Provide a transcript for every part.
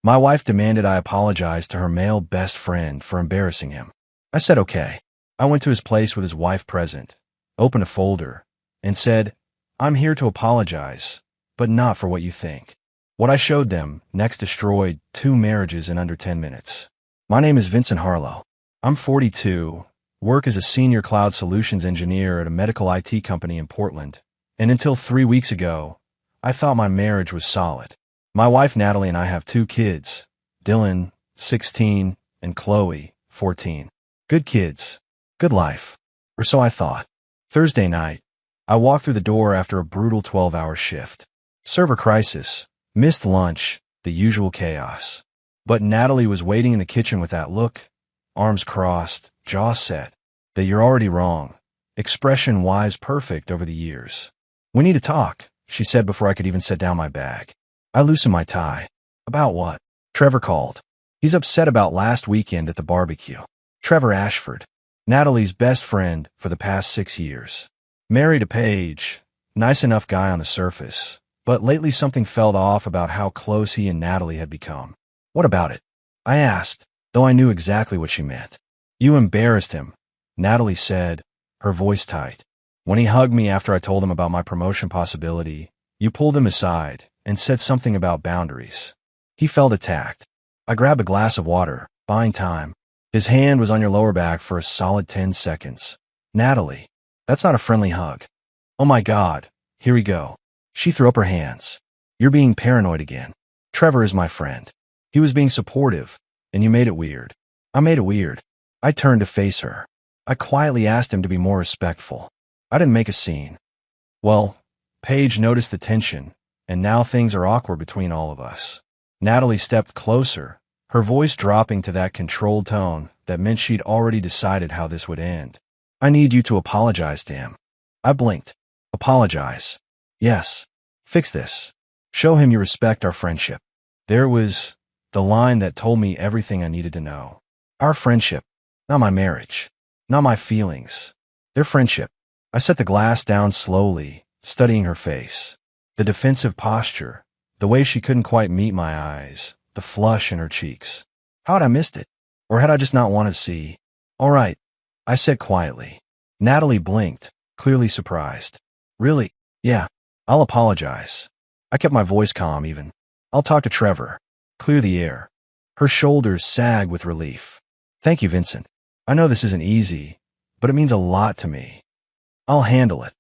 My wife demanded I apologize to her male best friend for embarrassing him. I said okay. I went to his place with his wife present, opened a folder, and said, "I'm here to apologize, but not for what you think." What I showed them next destroyed 2 marriages in under 10 minutes. My name is Vincent Harlow. I'm 42, work as a senior cloud solutions engineer at a medical IT company in Portland, and until 3 weeks ago, I thought my marriage was solid. My wife Natalie and I have 2 kids, Dylan, 16, and Chloe, 14. Good kids, good life, or so I thought. Thursday night, I walked through the door after a brutal 12-hour shift. Server crisis, missed lunch, the usual chaos. But Natalie was waiting in the kitchen with that look, arms crossed, jaw set, that you're already wrong, expression-wise perfect over the years. "We need to talk," she said before I could even set down my bag. I loosened my tie. "About what?" Trevor called. "He's upset about last weekend at the barbecue." Trevor Ashford, Natalie's best friend for the past 6 years. Married to Paige, nice enough guy on the surface, but lately something felt off about how close he and Natalie had become. "What about it?" I asked, though I knew exactly what she meant. "You embarrassed him," Natalie said, her voice tight. "When he hugged me after I told him about my promotion possibility, you pulled him aside and said something about boundaries. He felt attacked." I grabbed a glass of water, buying time. His hand was on your lower back for a solid 10 seconds. "Natalie, that's not a friendly hug." "Oh my God, here we go." She threw up her hands. "You're being paranoid again. Trevor is my friend. He was being supportive, and you made it weird." I made it weird. I turned to face her. I quietly asked him to be more respectful. I didn't make a scene. "Well, Paige noticed the tension, and now things are awkward between all of us." Natalie stepped closer, her voice dropping to that controlled tone that meant she'd already decided how this would end. "I need you to apologize to him." I blinked. "Apologize?" "Yes. Fix this. Show him you respect our friendship." There was the line that told me everything I needed to know. Our friendship, not my marriage, not my feelings. Their friendship. I set the glass down slowly, studying her face. The defensive posture, the way she couldn't quite meet my eyes, the flush in her cheeks. How had I missed it? Or had I just not wanted to see? "All right," I said quietly. Natalie blinked, clearly surprised. "Really? Yeah, I'll apologize." I kept my voice calm even. "I'll talk to Trevor. Clear the air." Her shoulders sagged with relief. "Thank you, Vincent. I know this isn't easy, but it means a lot to me." "I'll handle it,"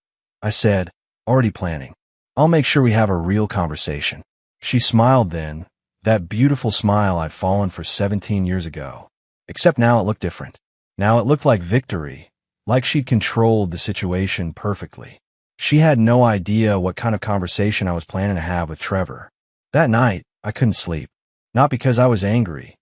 I said, already planning. "I'll make sure we have a real conversation." She smiled then, that beautiful smile I'd fallen for 17 years ago. Except now it looked different. Now it looked like victory, like she'd controlled the situation perfectly. She had no idea what kind of conversation I was planning to have with Trevor. That night, I couldn't sleep. Not because I was angry.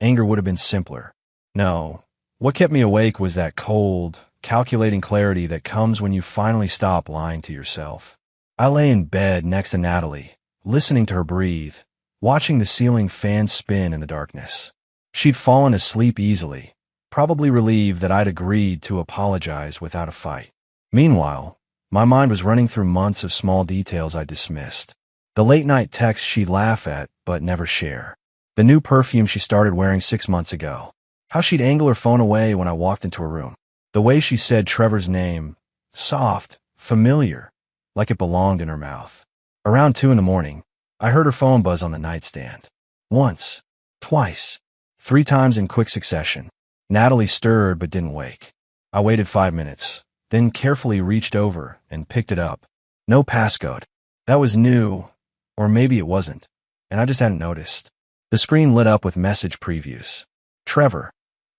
Anger would have been simpler. No, what kept me awake was that cold, calculating clarity that comes when you finally stop lying to yourself. I lay in bed next to Natalie, listening to her breathe, watching the ceiling fan spin in the darkness. She'd fallen asleep easily, probably relieved that I'd agreed to apologize without a fight. Meanwhile, my mind was running through months of small details I dismissed. The late-night texts she'd laugh at but never share. The new perfume she started wearing 6 months ago. How she'd angle her phone away when I walked into her room. The way she said Trevor's name, soft, familiar, like it belonged in her mouth. Around 2 in the morning, I heard her phone buzz on the nightstand. Once, twice, 3 times in quick succession. Natalie stirred but didn't wake. I waited 5 minutes, then carefully reached over and picked it up. No passcode. That was new, or maybe it wasn't, and I just hadn't noticed. The screen lit up with message previews. "Trevor.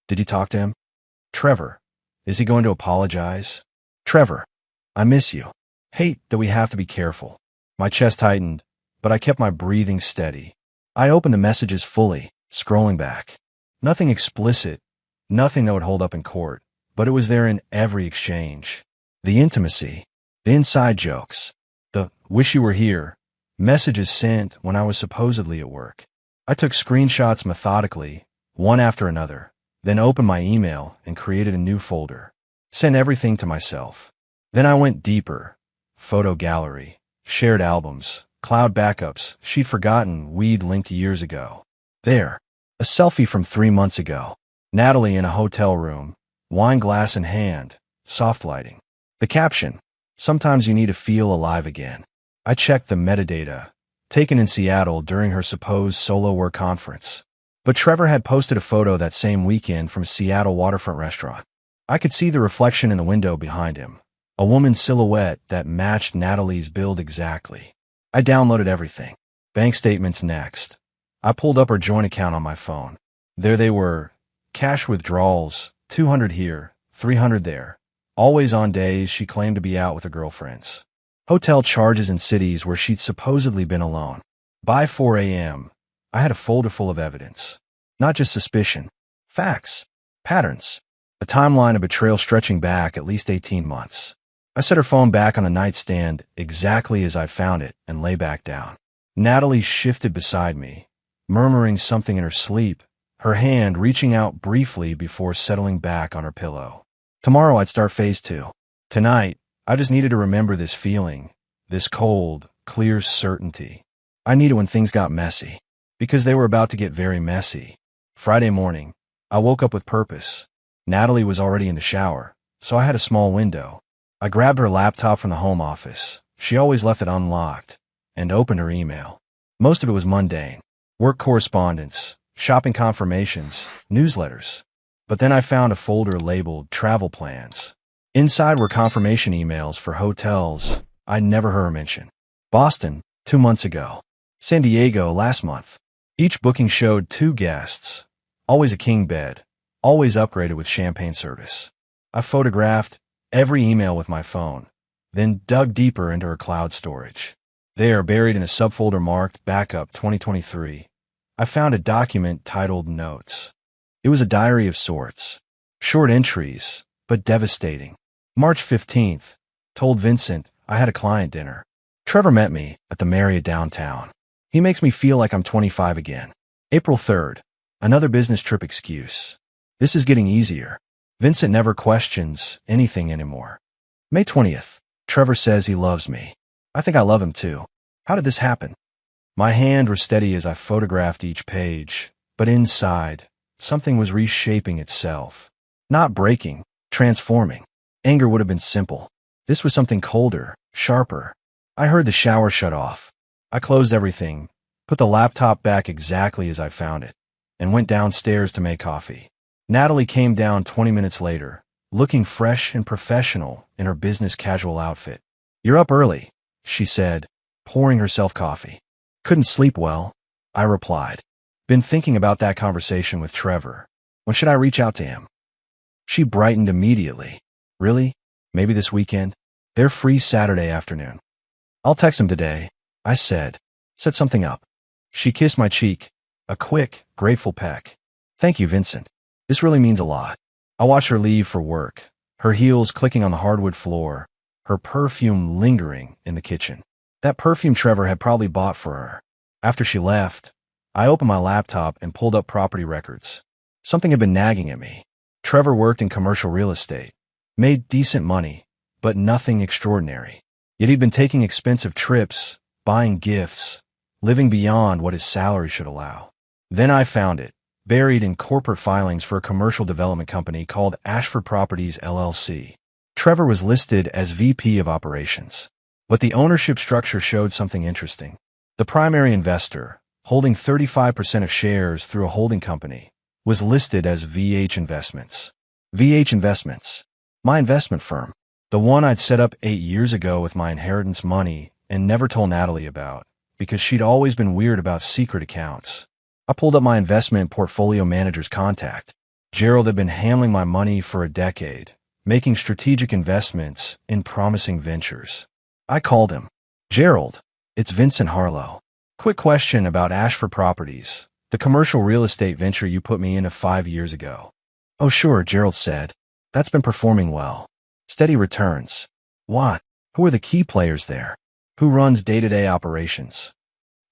Did you talk to him?" "Trevor. Is he going to apologize?" "Trevor. I miss you. Hate that we have to be careful." My chest tightened, but I kept my breathing steady. I opened the messages fully, scrolling back. Nothing explicit, nothing that would hold up in court, but it was there in every exchange. The intimacy, the inside jokes, the "wish you were here" messages sent when I was supposedly at work. I took screenshots methodically, one after another, then opened my email and created a new folder. Sent everything to myself. Then I went deeper. Photo gallery, shared albums, cloud backups she'd forgotten we'd linked years ago. There. A selfie from 3 months ago. Natalie in a hotel room, wine glass in hand, soft lighting. The caption, "Sometimes you need to feel alive again." I checked the metadata, taken in Seattle during her supposed solo work conference. But Trevor had posted a photo that same weekend from a Seattle waterfront restaurant. I could see the reflection in the window behind him, a woman's silhouette that matched Natalie's build exactly. I downloaded everything. Bank statements next. I pulled up her joint account on my phone. There they were. Cash withdrawals, 200 here, 300 there. Always on days she claimed to be out with her girlfriends. Hotel charges in cities where she'd supposedly been alone. By 4 a.m., I had a folder full of evidence. Not just suspicion. Facts. Patterns. A timeline of betrayal stretching back at least 18 months. I set her phone back on the nightstand exactly as I found it and lay back down. Natalie shifted beside me, murmuring something in her sleep, her hand reaching out briefly before settling back on her pillow. Tomorrow I'd start phase 2. Tonight, I just needed to remember this feeling, this cold, clear certainty. I needed when things got messy, because they were about to get very messy. Friday morning, I woke up with purpose. Natalie was already in the shower, so I had a small window. I grabbed her laptop from the home office. She always left it unlocked, and opened her email. Most of it was mundane. Work correspondence, shopping confirmations, newsletters. But then I found a folder labeled Travel Plans. Inside were confirmation emails for hotels I'd never heard her mention. Boston, 2 months ago. San Diego, last month. Each booking showed 2 guests. Always a king bed. Always upgraded with champagne service. I photographed every email with my phone, then dug deeper into her cloud storage. There, buried in a subfolder marked Backup 2023, I found a document titled Notes. It was a diary of sorts. Short entries, but devastating. March 15th, told Vincent I had a client dinner. Trevor met me at the Marriott downtown. He makes me feel like I'm 25 again. April 3rd, another business trip excuse. This is getting easier. Vincent never questions anything anymore. May 20th, Trevor says he loves me. I think I love him too. How did this happen? My hand was steady as I photographed each page, but inside, something was reshaping itself. Not breaking, transforming. Anger would have been simple. This was something colder, sharper. I heard the shower shut off. I closed everything, put the laptop back exactly as I found it, and went downstairs to make coffee. Natalie came down 20 minutes later, looking fresh and professional in her business casual outfit. "You're up early," she said, pouring herself coffee. "Couldn't sleep well," I replied. "Been thinking about that conversation with Trevor. When should I reach out to him?" She brightened immediately. "Really? Maybe this weekend? They're free Saturday afternoon." "I'll text him today," I said. "Set something up." She kissed my cheek, a quick, grateful peck. "Thank you, Vincent. This really means a lot." I watched her leave for work, her heels clicking on the hardwood floor, her perfume lingering in the kitchen. That perfume Trevor had probably bought for her. After she left, I opened my laptop and pulled up property records. Something had been nagging at me. Trevor worked in commercial real estate, made decent money, but nothing extraordinary. Yet he'd been taking expensive trips, buying gifts, living beyond what his salary should allow. Then I found it, buried in corporate filings for a commercial development company called Ashford Properties, LLC. Trevor was listed as VP of Operations, but the ownership structure showed something interesting. The primary investor, holding 35% of shares through a holding company, was listed as VH Investments. VH Investments, my investment firm, the one I'd set up 8 years ago with my inheritance money and never told Natalie about, because she'd always been weird about secret accounts. I pulled up my investment portfolio manager's contact. Gerald had been handling my money for a decade, making strategic investments in promising ventures. I called him. "Gerald, it's Vincent Harlow. Quick question about Ashford Properties, the commercial real estate venture you put me into 5 years ago." "Oh sure," Gerald said. "That's been performing well. Steady returns." "What? Who are the key players there? Who runs day-to-day operations?"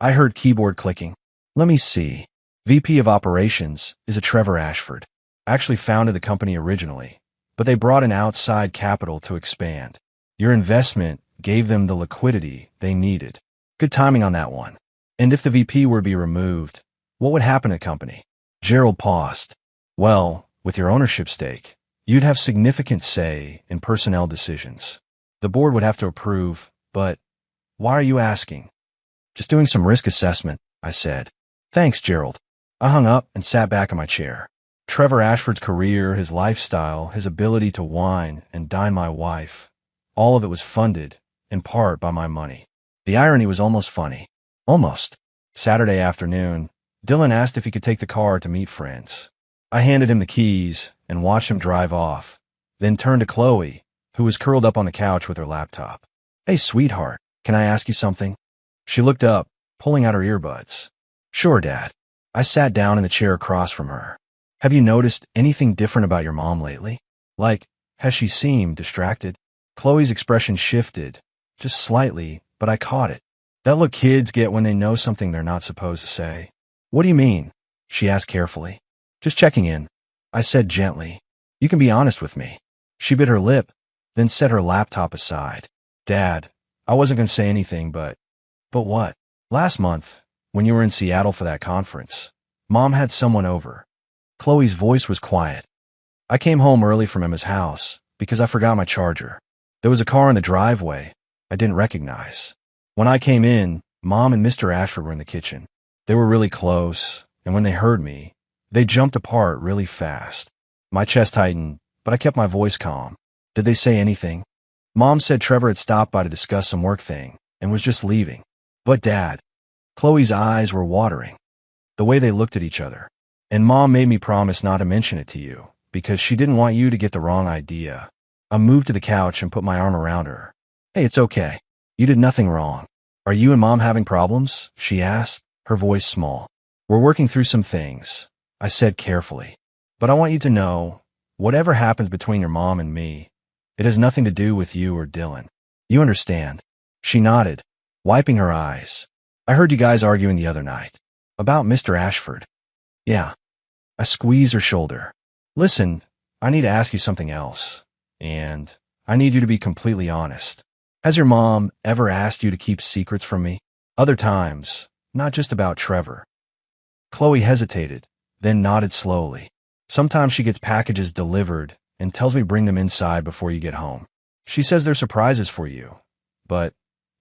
I heard keyboard clicking. "Let me see. VP of Operations is a Trevor Ashford. I actually founded the company originally, but they brought in outside capital to expand. Your investment gave them the liquidity they needed. Good timing on that one. And if the VP were to be removed, What would happen to the company? Gerald paused. Well, with your ownership stake, you'd have significant say in personnel decisions. The board would have to approve, but why are you asking? Just doing some risk assessment, I said. Thanks, Gerald. I hung up and sat back in my chair. Trevor Ashford's career, his lifestyle, his ability to wine and dine my wife, all of it was funded, in part, by my money. The irony was almost funny. Almost. Saturday afternoon, Dylan asked if he could take the car to meet friends. I handed him the keys and watched him drive off, then turned to Chloe, who was curled up on the couch with her laptop. Hey, sweetheart, can I ask you something? She looked up, pulling out her earbuds. Sure, Dad. I sat down in the chair across from her. Have you noticed anything different about your mom lately? Like, has she seemed distracted? Chloe's expression shifted, just slightly, but I caught it. That look kids get when they know something they're not supposed to say. What do you mean? She asked carefully. Just checking in, I said gently. You can be honest with me. She bit her lip, then set her laptop aside. Dad, I wasn't going to say anything, but what? Last month, when you were in Seattle for that conference, Mom had someone over. Chloe's voice was quiet. I came home early from Emma's house because I forgot my charger. There was a car in the driveway I didn't recognize. When I came in, Mom and Mr. Ashford were in the kitchen. They were really close, and when they heard me, they jumped apart really fast. My chest tightened, but I kept my voice calm. Did they say anything? Mom said Trevor had stopped by to discuss some work thing and was just leaving. But Dad, Chloe's eyes were watering, the way they looked at each other. And Mom made me promise not to mention it to you because she didn't want you to get the wrong idea. I moved to the couch and put my arm around her. Hey, it's okay. You did nothing wrong. Are you and Mom having problems? She asked, her voice small. We're working through some things, I said carefully. But I want you to know, whatever happens between your mom and me, it has nothing to do with you or Dylan. You understand? She nodded, wiping her eyes. I heard you guys arguing the other night. About Mr. Ashford. Yeah. I squeezed her shoulder. Listen, I need to ask you something else. And I need you to be completely honest. Has your mom ever asked you to keep secrets from me? Other times, not just about Trevor. Chloe hesitated, then nodded slowly. Sometimes she gets packages delivered and tells me bring them inside before you get home. She says they're surprises for you. But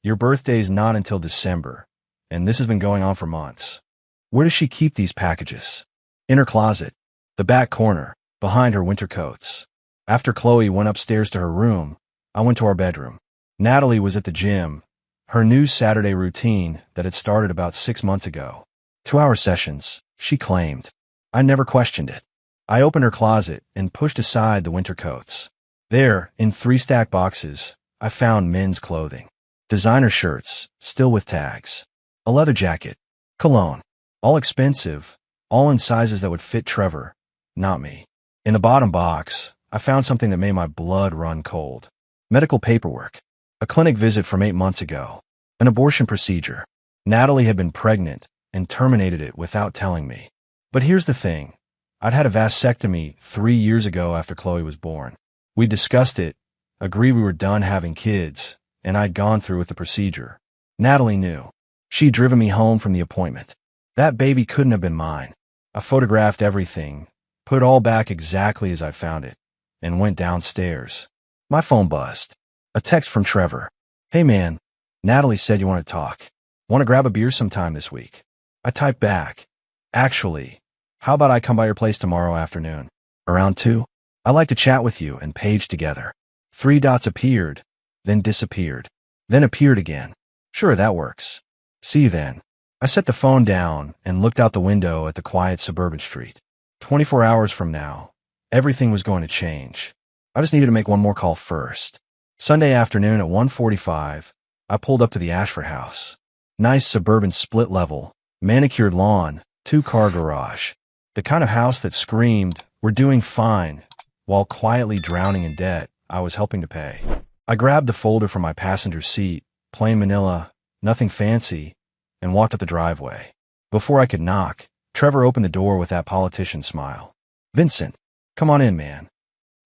your birthday's not until December, and this has been going on for months. Where does she keep these packages? In her closet, the back corner, behind her winter coats. After Chloe went upstairs to her room, I went to our bedroom. Natalie was at the gym, her new Saturday routine that had started about 6 months ago. 2-hour sessions, she claimed. I never questioned it. I opened her closet and pushed aside the winter coats. There, in 3 stacked boxes, I found men's clothing. Designer shirts, still with tags. A leather jacket. Cologne. All expensive, all in sizes that would fit Trevor, not me. In the bottom box, I found something that made my blood run cold. Medical paperwork. A clinic visit from 8 months ago. An abortion procedure. Natalie had been pregnant and terminated it without telling me. But here's the thing. I'd had a vasectomy 3 years ago after Chloe was born. We discussed it, agreed we were done having kids, and I'd gone through with the procedure. Natalie knew. She'd driven me home from the appointment. That baby couldn't have been mine. I photographed everything, put it all back exactly as I found it, and went downstairs. My phone buzzed. A text from Trevor. Hey man, Natalie said you want to talk. Want to grab a beer sometime this week? I typed back. Actually, how about I come by your place tomorrow afternoon? Around 2? I'd like to chat with you and Paige together. 3 dots appeared, then disappeared, then appeared again. Sure, that works. See you then. I set the phone down and looked out the window at the quiet suburban street. 24 hours from now, everything was going to change. I just needed to make one more call first. Sunday afternoon at 1:45, I pulled up to the Ashford house. Nice suburban split-level, manicured lawn, 2-car garage. The kind of house that screamed, "We're doing fine," while quietly drowning in debt I was helping to pay. I grabbed the folder from my passenger seat, plain manila, nothing fancy, and walked up the driveway. Before I could knock, Trevor opened the door with that politician smile. Vincent, come on in, man.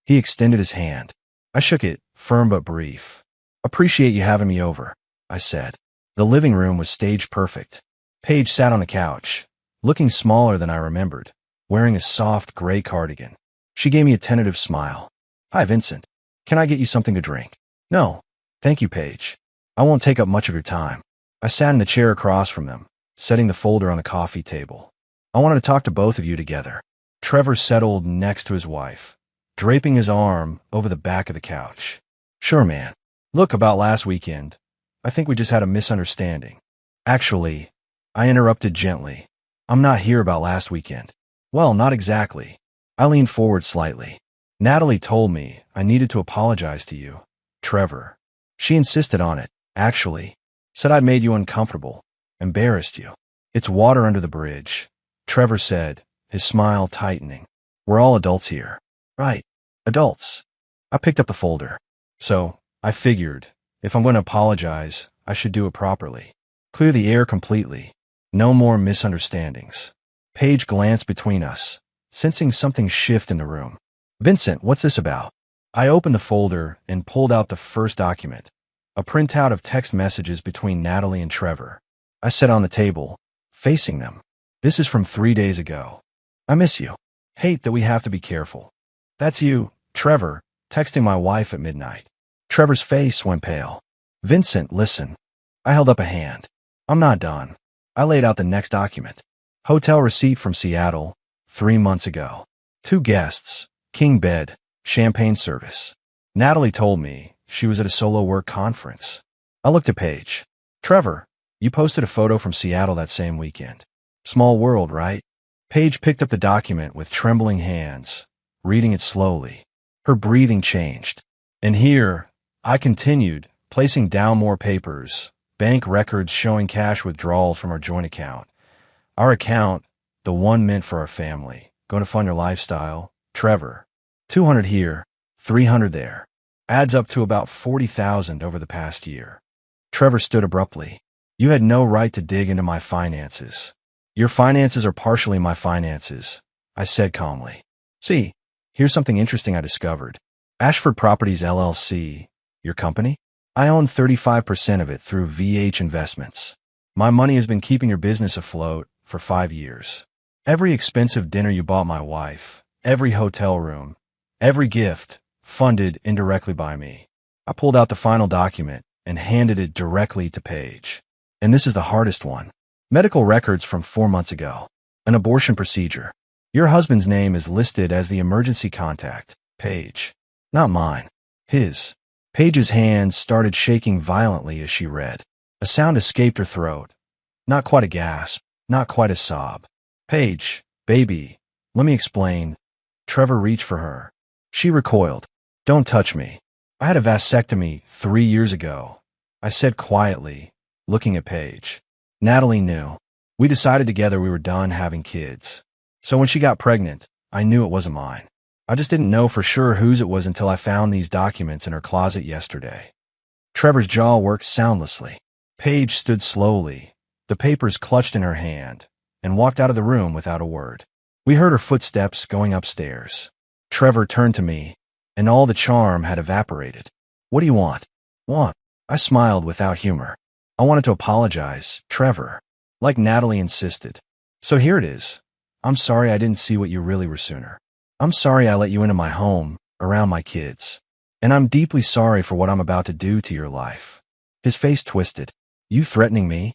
He extended his hand. I shook it, firm but brief. Appreciate you having me over, I said. The living room was stage perfect. Paige sat on the couch, looking smaller than I remembered, wearing a soft gray cardigan. She gave me a tentative smile. "Hi, Vincent. Can I get you something to drink?" "No. Thank you, Paige. I won't take up much of your time." I sat in the chair across from them, setting the folder on the coffee table. "I wanted to talk to both of you together." Trevor settled next to his wife, draping his arm over the back of the couch. "Sure, man. Look, about last weekend, I think we just had a misunderstanding." "Actually," I interrupted gently, "I'm not here about last weekend." "Well, not exactly." I leaned forward slightly. "Natalie told me I needed to apologize to you, Trevor. She insisted on it, actually. Said I'd made you uncomfortable, embarrassed you." "It's water under the bridge," Trevor said, his smile tightening. "We're all adults here." "Right. Adults." I picked up the folder. "So, I figured, if I'm going to apologize, I should do it properly. Clear the air completely. No more misunderstandings." Paige glanced between us, sensing something shift in the room. "Vincent, what's this about?" I opened the folder and pulled out the first document, a printout of text messages between Natalie and Trevor. I sat on the table, facing them. "This is from 3 days ago. I miss you. Hate that we have to be careful." "That's you, Trevor, texting my wife at midnight." Trevor's face went pale. "Vincent, listen." I held up a hand. "I'm not done." I laid out the next document. Hotel receipt from Seattle, 3 months ago. 2 guests, king bed, champagne service. Natalie told me she was at a solo work conference. I looked at Paige. "Trevor, you posted a photo from Seattle that same weekend. Small world, right?" Paige picked up the document with trembling hands, reading it slowly. Her breathing changed. "And here," I continued, placing down more papers, bank records showing cash withdrawals from our joint account. Our account, the one meant for our family, going to fund your lifestyle, Trevor. 200 here, 300 there. Adds up to about 40,000 over the past year. Trevor stood abruptly. "You had no right to dig into my finances." "Your finances are partially my finances," I said calmly. "See, here's something interesting I discovered. Ashford Properties LLC, your company? I own 35% of it through VH Investments. My money has been keeping your business afloat for 5 years. Every expensive dinner you bought my wife, every hotel room, every gift, funded indirectly by me." I pulled out the final document and handed it directly to Paige. "And this is the hardest one. Medical records from 4 months ago. An abortion procedure. Your husband's name is listed as the emergency contact, Paige. Not mine. His." Paige's hands started shaking violently as she read. A sound escaped her throat. Not quite a gasp, not quite a sob. "Paige, baby, let me explain." Trevor reached for her. She recoiled. "Don't touch me. I had a vasectomy 3 years ago," I said quietly, looking at Paige. "Natalie knew. We decided together we were done having kids. So when she got pregnant, I knew it wasn't mine. I just didn't know for sure whose it was until I found these documents in her closet yesterday." Trevor's jaw worked soundlessly. Paige stood slowly, the papers clutched in her hand, and walked out of the room without a word. We heard her footsteps going upstairs. Trevor turned to me, and all the charm had evaporated. "What do you want?" "Want?" I smiled without humor. "I wanted to apologize, Trevor, like Natalie insisted. So here it is. I'm sorry I didn't see what you really were sooner. I'm sorry I let you into my home, around my kids. And I'm deeply sorry for what I'm about to do to your life." His face twisted. "You threatening me?"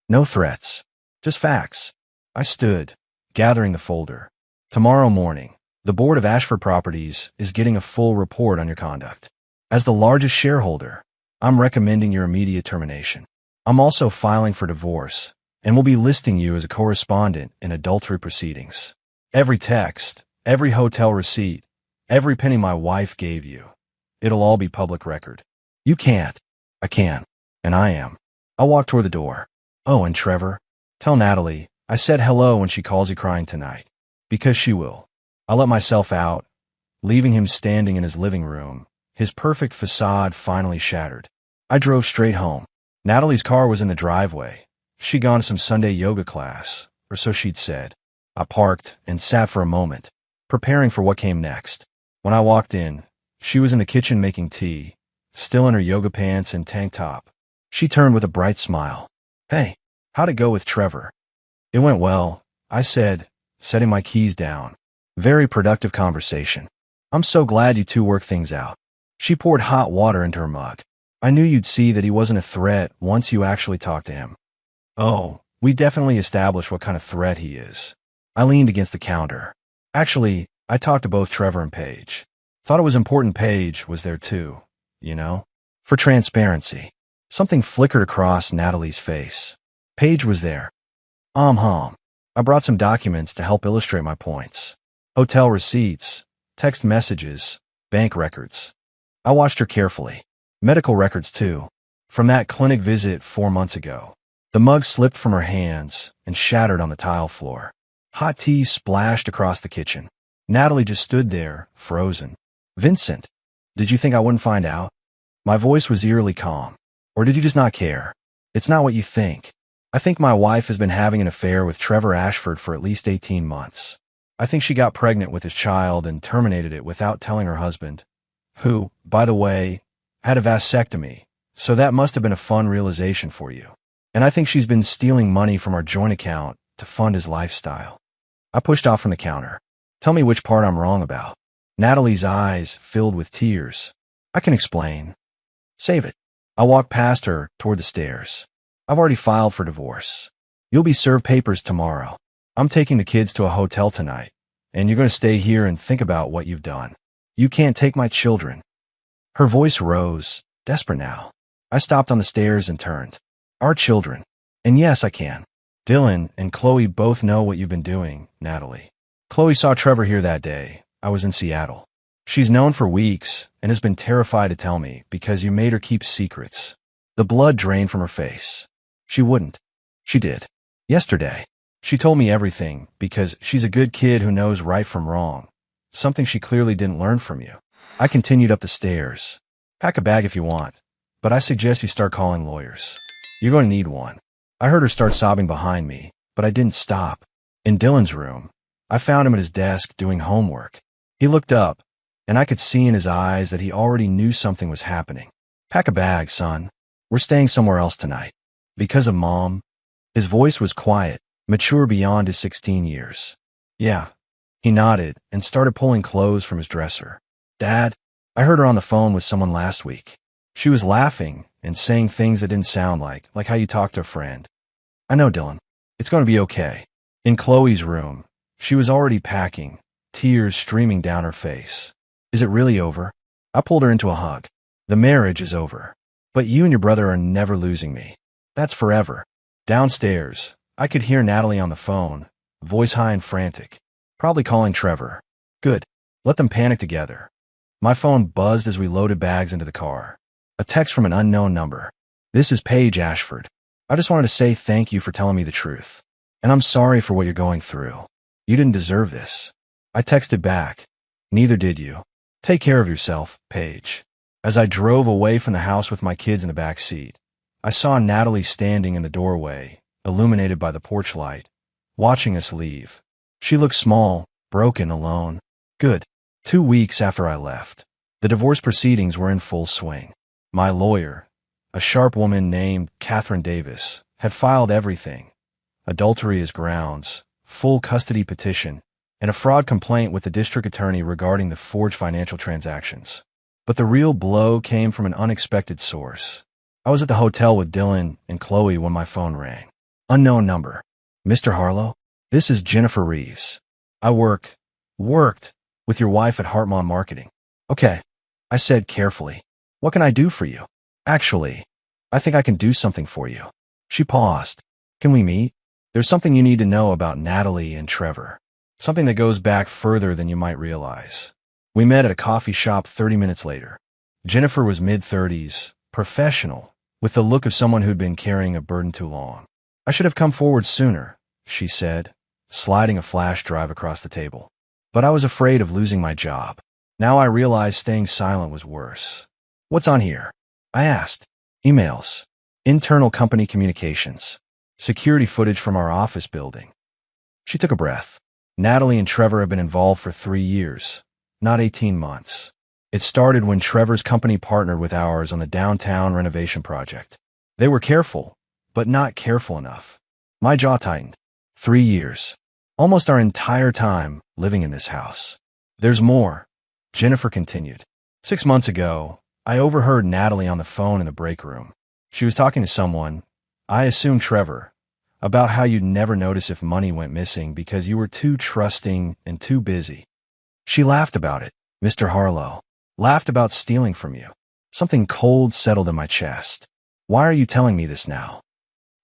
"No threats. Just facts." I stood, gathering the folder. "Tomorrow morning, the board of Ashford Properties is getting a full report on your conduct. As the largest shareholder, I'm recommending your immediate termination. I'm also filing for divorce, and will be listing you as a correspondent in adultery proceedings. Every text, every hotel receipt, every penny my wife gave you, it'll all be public record. You can't. I can. And I am." I walked toward the door. "Oh, and Trevor, tell Natalie I said hello when she calls you crying tonight. Because she will." I let myself out, leaving him standing in his living room, his perfect facade finally shattered. I drove straight home. Natalie's car was in the driveway. She'd gone to some Sunday yoga class, or so she'd said. I parked and sat for a moment, preparing for what came next. When I walked in, she was in the kitchen making tea, still in her yoga pants and tank top. She turned with a bright smile. "Hey, how'd it go with Trevor?" "It went well," I said, setting my keys down. Very productive conversation. I'm so glad you two worked things out. She poured hot water into her mug. I knew you'd see that he wasn't a threat once you actually talked to him. Oh, we definitely established what kind of threat he is. I leaned against the counter. Actually, I talked to both Trevor and Paige. Thought it was important Paige was there too, you know? For transparency. Something flickered across Natalie's face. Paige was there. Hum. I brought some documents to help illustrate my points. Hotel receipts, text messages, bank records. I watched her carefully. Medical records too. From that clinic visit 4 months ago. The mug slipped from her hands and shattered on the tile floor. Hot tea splashed across the kitchen. Natalie just stood there, frozen. Vincent, did you think I wouldn't find out? My voice was eerily calm. Or did you just not care? It's not what you think. I think my wife has been having an affair with Trevor Ashford for at least 18 months. I think she got pregnant with his child and terminated it without telling her husband, who, by the way, had a vasectomy, so that must have been a fun realization for you. And I think she's been stealing money from our joint account to fund his lifestyle. I pushed off from the counter. Tell me which part I'm wrong about. Natalie's eyes filled with tears. I can explain. Save it. I walked past her toward the stairs. I've already filed for divorce. You'll be served papers tomorrow. I'm taking the kids to a hotel tonight, and you're going to stay here and think about what you've done. You can't take my children. Her voice rose, desperate now. I stopped on the stairs and turned. Our children. And yes, I can. Dylan and Chloe both know what you've been doing, Natalie. Chloe saw Trevor here that day. I was in Seattle. She's known for weeks and has been terrified to tell me because you made her keep secrets. The blood drained from her face. She wouldn't. She did. Yesterday. She told me everything because she's a good kid who knows right from wrong. Something she clearly didn't learn from you. I continued up the stairs. Pack a bag if you want, but I suggest you start calling lawyers. You're going to need one. I heard her start sobbing behind me, but I didn't stop. In Dylan's room, I found him at his desk doing homework. He looked up, and I could see in his eyes that he already knew something was happening. Pack a bag, son. We're staying somewhere else tonight. Because of Mom? His voice was quiet, mature beyond his 16 years. Yeah. He nodded and started pulling clothes from his dresser. Dad, I heard her on the phone with someone last week. She was laughing and saying things that didn't sound like how you talk to a friend. I know, Dylan. It's going to be okay. In Chloe's room, she was already packing, tears streaming down her face. Is it really over? I pulled her into a hug. The marriage is over. But you and your brother are never losing me. That's forever. Downstairs, I could hear Natalie on the phone, voice high and frantic. Probably calling Trevor. Good. Let them panic together. My phone buzzed as we loaded bags into the car. A text from an unknown number. This is Paige Ashford. I just wanted to say thank you for telling me the truth. And I'm sorry for what you're going through. You didn't deserve this. I texted back. Neither did you. Take care of yourself, Paige. As I drove away from the house with my kids in the back seat, I saw Natalie standing in the doorway, illuminated by the porch light, watching us leave. She looked small, broken, alone. Good. 2 weeks after I left, the divorce proceedings were in full swing. My lawyer, a sharp woman named Catherine Davis, had filed everything. Adultery as grounds, full custody petition, and a fraud complaint with the district attorney regarding the forged financial transactions. But the real blow came from an unexpected source. I was at the hotel with Dylan and Chloe when my phone rang. Unknown number. Mr. Harlow? This is Jennifer Reeves. I worked with your wife at Hartman Marketing. Okay, I said carefully. What can I do for you? Actually, I think I can do something for you. She paused. Can we meet? There's something you need to know about Natalie and Trevor. Something that goes back further than you might realize. We met at a coffee shop 30 minutes later. Jennifer was mid-30s, professional, with the look of someone who'd been carrying a burden too long. I should have come forward sooner, she said, sliding a flash drive across the table. But I was afraid of losing my job. Now I realized staying silent was worse. What's on here? I asked. Emails. Internal company communications. Security footage from our office building. She took a breath. Natalie and Trevor have been involved for 3 years, not 18 months. It started when Trevor's company partnered with ours on the downtown renovation project. They were careful, but not careful enough. My jaw tightened. 3 years. Almost our entire time living in this house. There's more, Jennifer continued. 6 months ago, I overheard Natalie on the phone in the break room. She was talking to someone, I assume Trevor, about how you'd never notice if money went missing because you were too trusting and too busy. She laughed about it, Mr. Harlow. Laughed about stealing from you. Something cold settled in my chest. Why are you telling me this now?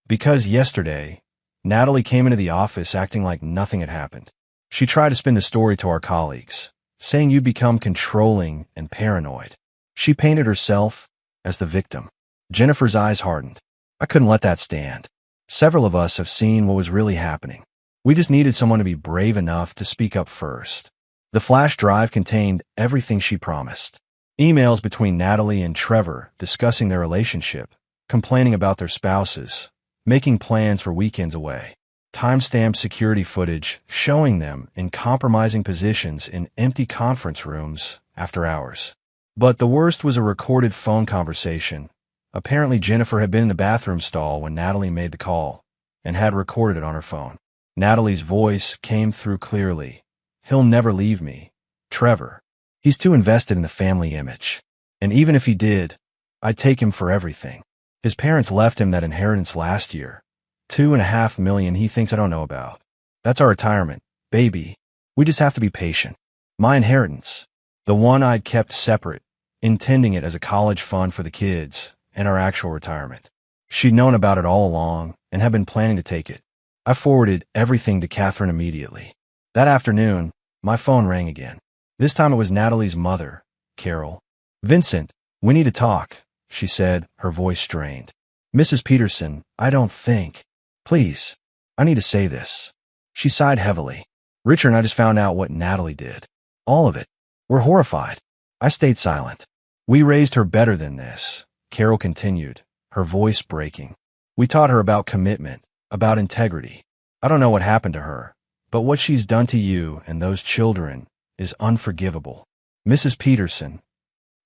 Because yesterday, Natalie came into the office acting like nothing had happened. She tried to spin the story to our colleagues, saying you'd become controlling and paranoid. She painted herself as the victim. Jennifer's eyes hardened. I couldn't let that stand. Several of us have seen what was really happening. We just needed someone to be brave enough to speak up first. The flash drive contained everything she promised. Emails between Natalie and Trevor discussing their relationship, complaining about their spouses, making plans for weekends away. Timestamped security footage showing them in compromising positions in empty conference rooms after hours. But the worst was a recorded phone conversation. Apparently Jennifer had been in the bathroom stall when Natalie made the call and had recorded it on her phone. Natalie's voice came through clearly. He'll never leave me, Trevor. He's too invested in the family image. And even if he did, I'd take him for everything. His parents left him that inheritance last year. $2.5 million he thinks I don't know about. That's our retirement, baby. We just have to be patient. My inheritance, the one I'd kept separate, intending it as a college fund for the kids and our actual retirement. She'd known about it all along and had been planning to take it. I forwarded everything to Catherine immediately. That afternoon, my phone rang again. This time it was Natalie's mother, Carol. Vincent, we need to talk, she said, her voice strained. Mrs. Peterson, I don't think. Please, I need to say this. She sighed heavily. Richard and I just found out what Natalie did. All of it. We're horrified. I stayed silent. We raised her better than this, Carol continued, her voice breaking. We taught her about commitment, about integrity. I don't know what happened to her, but what she's done to you and those children is unforgivable. Mrs. Peterson,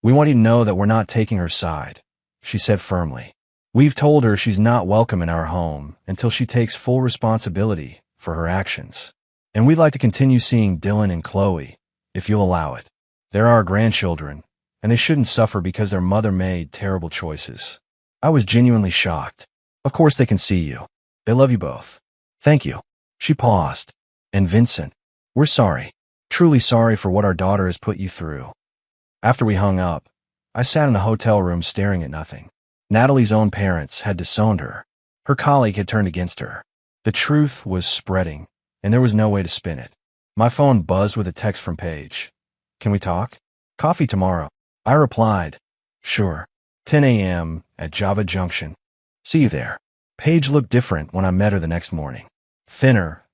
we want you to know that we're not taking her side, she said firmly. We've told her she's not welcome in our home until she takes full responsibility for her actions. And we'd like to continue seeing Dylan and Chloe, if you'll allow it. They're our grandchildren, and they shouldn't suffer because their mother made terrible choices. I was genuinely shocked. Of course they can see you. They love you both. Thank you. She paused. And Vincent, we're sorry. Truly sorry for what our daughter has put you through. After we hung up, I sat in the hotel room staring at nothing. Natalie's own parents had disowned her. Her colleague had turned against her. The truth was spreading, and there was no way to spin it. My phone buzzed with a text from Paige. Can we talk? Coffee tomorrow. I replied, sure. 10 a.m. at Java Junction. See you there. Paige looked different when I met her the next morning. Thinner,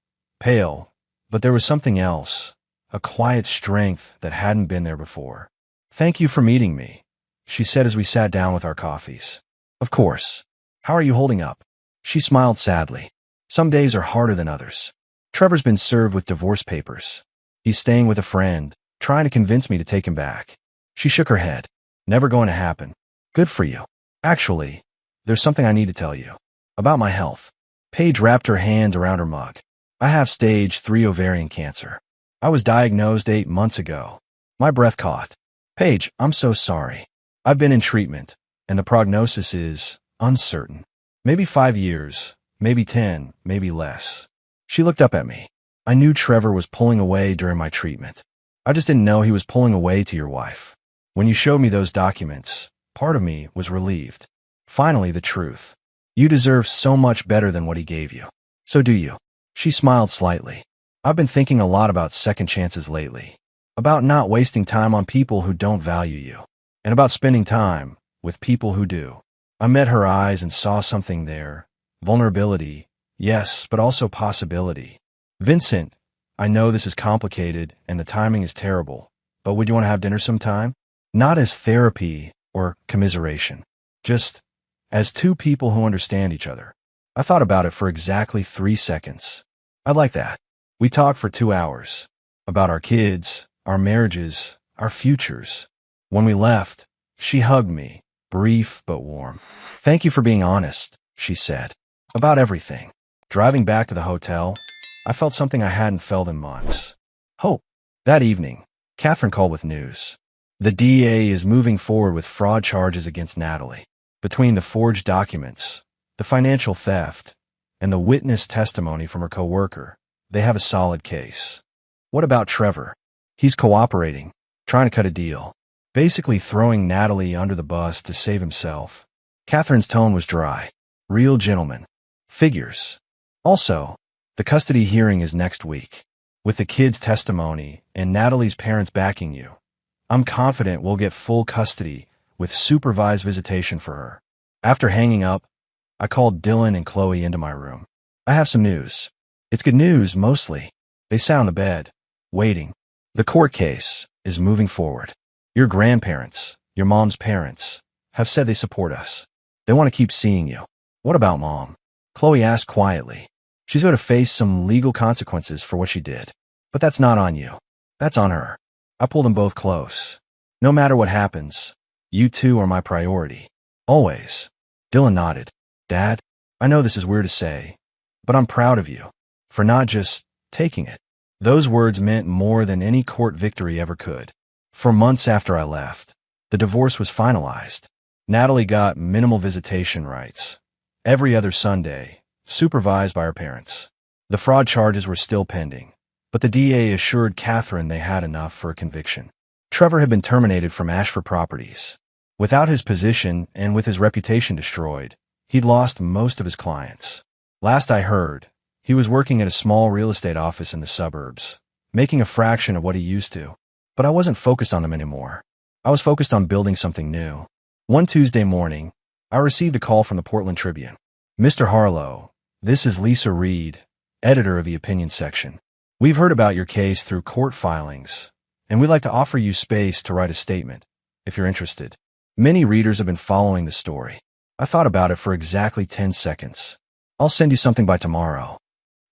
pale, but there was something else, a quiet strength that hadn't been there before. Thank you for meeting me, she said as we sat down with our coffees. Of course. How are you holding up? She smiled sadly. Some days are harder than others. Trevor's been served with divorce papers. He's staying with a friend, trying to convince me to take him back. She shook her head. Never going to happen. Good for you. Actually, there's something I need to tell you. About my health. Paige wrapped her hands around her mug. I have stage 3 ovarian cancer. I was diagnosed 8 months ago. My breath caught. Paige, I'm so sorry. I've been in treatment, and the prognosis is uncertain. Maybe 5 years, maybe 10, maybe less. She looked up at me. I knew Trevor was pulling away during my treatment. I just didn't know he was pulling away to your wife. When you showed me those documents, part of me was relieved. Finally, the truth. You deserve so much better than what he gave you. So do you. She smiled slightly. I've been thinking a lot about second chances lately. About not wasting time on people who don't value you. And about spending time with people who do. I met her eyes and saw something there. Vulnerability, yes, but also possibility. Vincent, I know this is complicated and the timing is terrible, but would you want to have dinner sometime? Not as therapy or commiseration. Just as two people who understand each other. I thought about it for exactly 3 seconds. I'd like that. We talked for 2 hours. About our kids, our marriages, our futures. When we left, she hugged me, brief but warm. Thank you for being honest, she said. About everything. Driving back to the hotel, I felt something I hadn't felt in months. Hope. That evening, Catherine called with news. The DA is moving forward with fraud charges against Natalie. Between the forged documents, the financial theft, and the witness testimony from her coworker, they have a solid case. What about Trevor? He's cooperating, trying to cut a deal, basically throwing Natalie under the bus to save himself. Catherine's tone was dry. Real gentleman. Figures. Also, the custody hearing is next week. With the kid's testimony and Natalie's parents backing you, I'm confident we'll get full custody with supervised visitation for her. After hanging up, I called Dylan and Chloe into my room. I have some news. It's good news, mostly. They sat on the bed, waiting. The court case is moving forward. Your grandparents, your mom's parents, have said they support us. They want to keep seeing you. What about Mom? Chloe asked quietly. She's going to face some legal consequences for what she did. But that's not on you. That's on her. I pulled them both close. No matter what happens, you two are my priority. Always. Dylan nodded. Dad, I know this is weird to say, but I'm proud of you for not just taking it. Those words meant more than any court victory ever could. For months after I left, the divorce was finalized. Natalie got minimal visitation rights. Every other Sunday, supervised by her parents. The fraud charges were still pending, but the DA assured Catherine they had enough for a conviction. Trevor had been terminated from Ashford Properties. Without his position and with his reputation destroyed, he'd lost most of his clients. Last I heard, he was working at a small real estate office in the suburbs, making a fraction of what he used to. But I wasn't focused on him anymore. I was focused on building something new. One Tuesday morning, I received a call from the Portland Tribune. Mr. Harlow, this is Lisa Reed, editor of the opinion section. We've heard about your case through court filings, and we'd like to offer you space to write a statement, if you're interested. Many readers have been following the story. I thought about it for exactly 10 seconds. I'll send you something by tomorrow.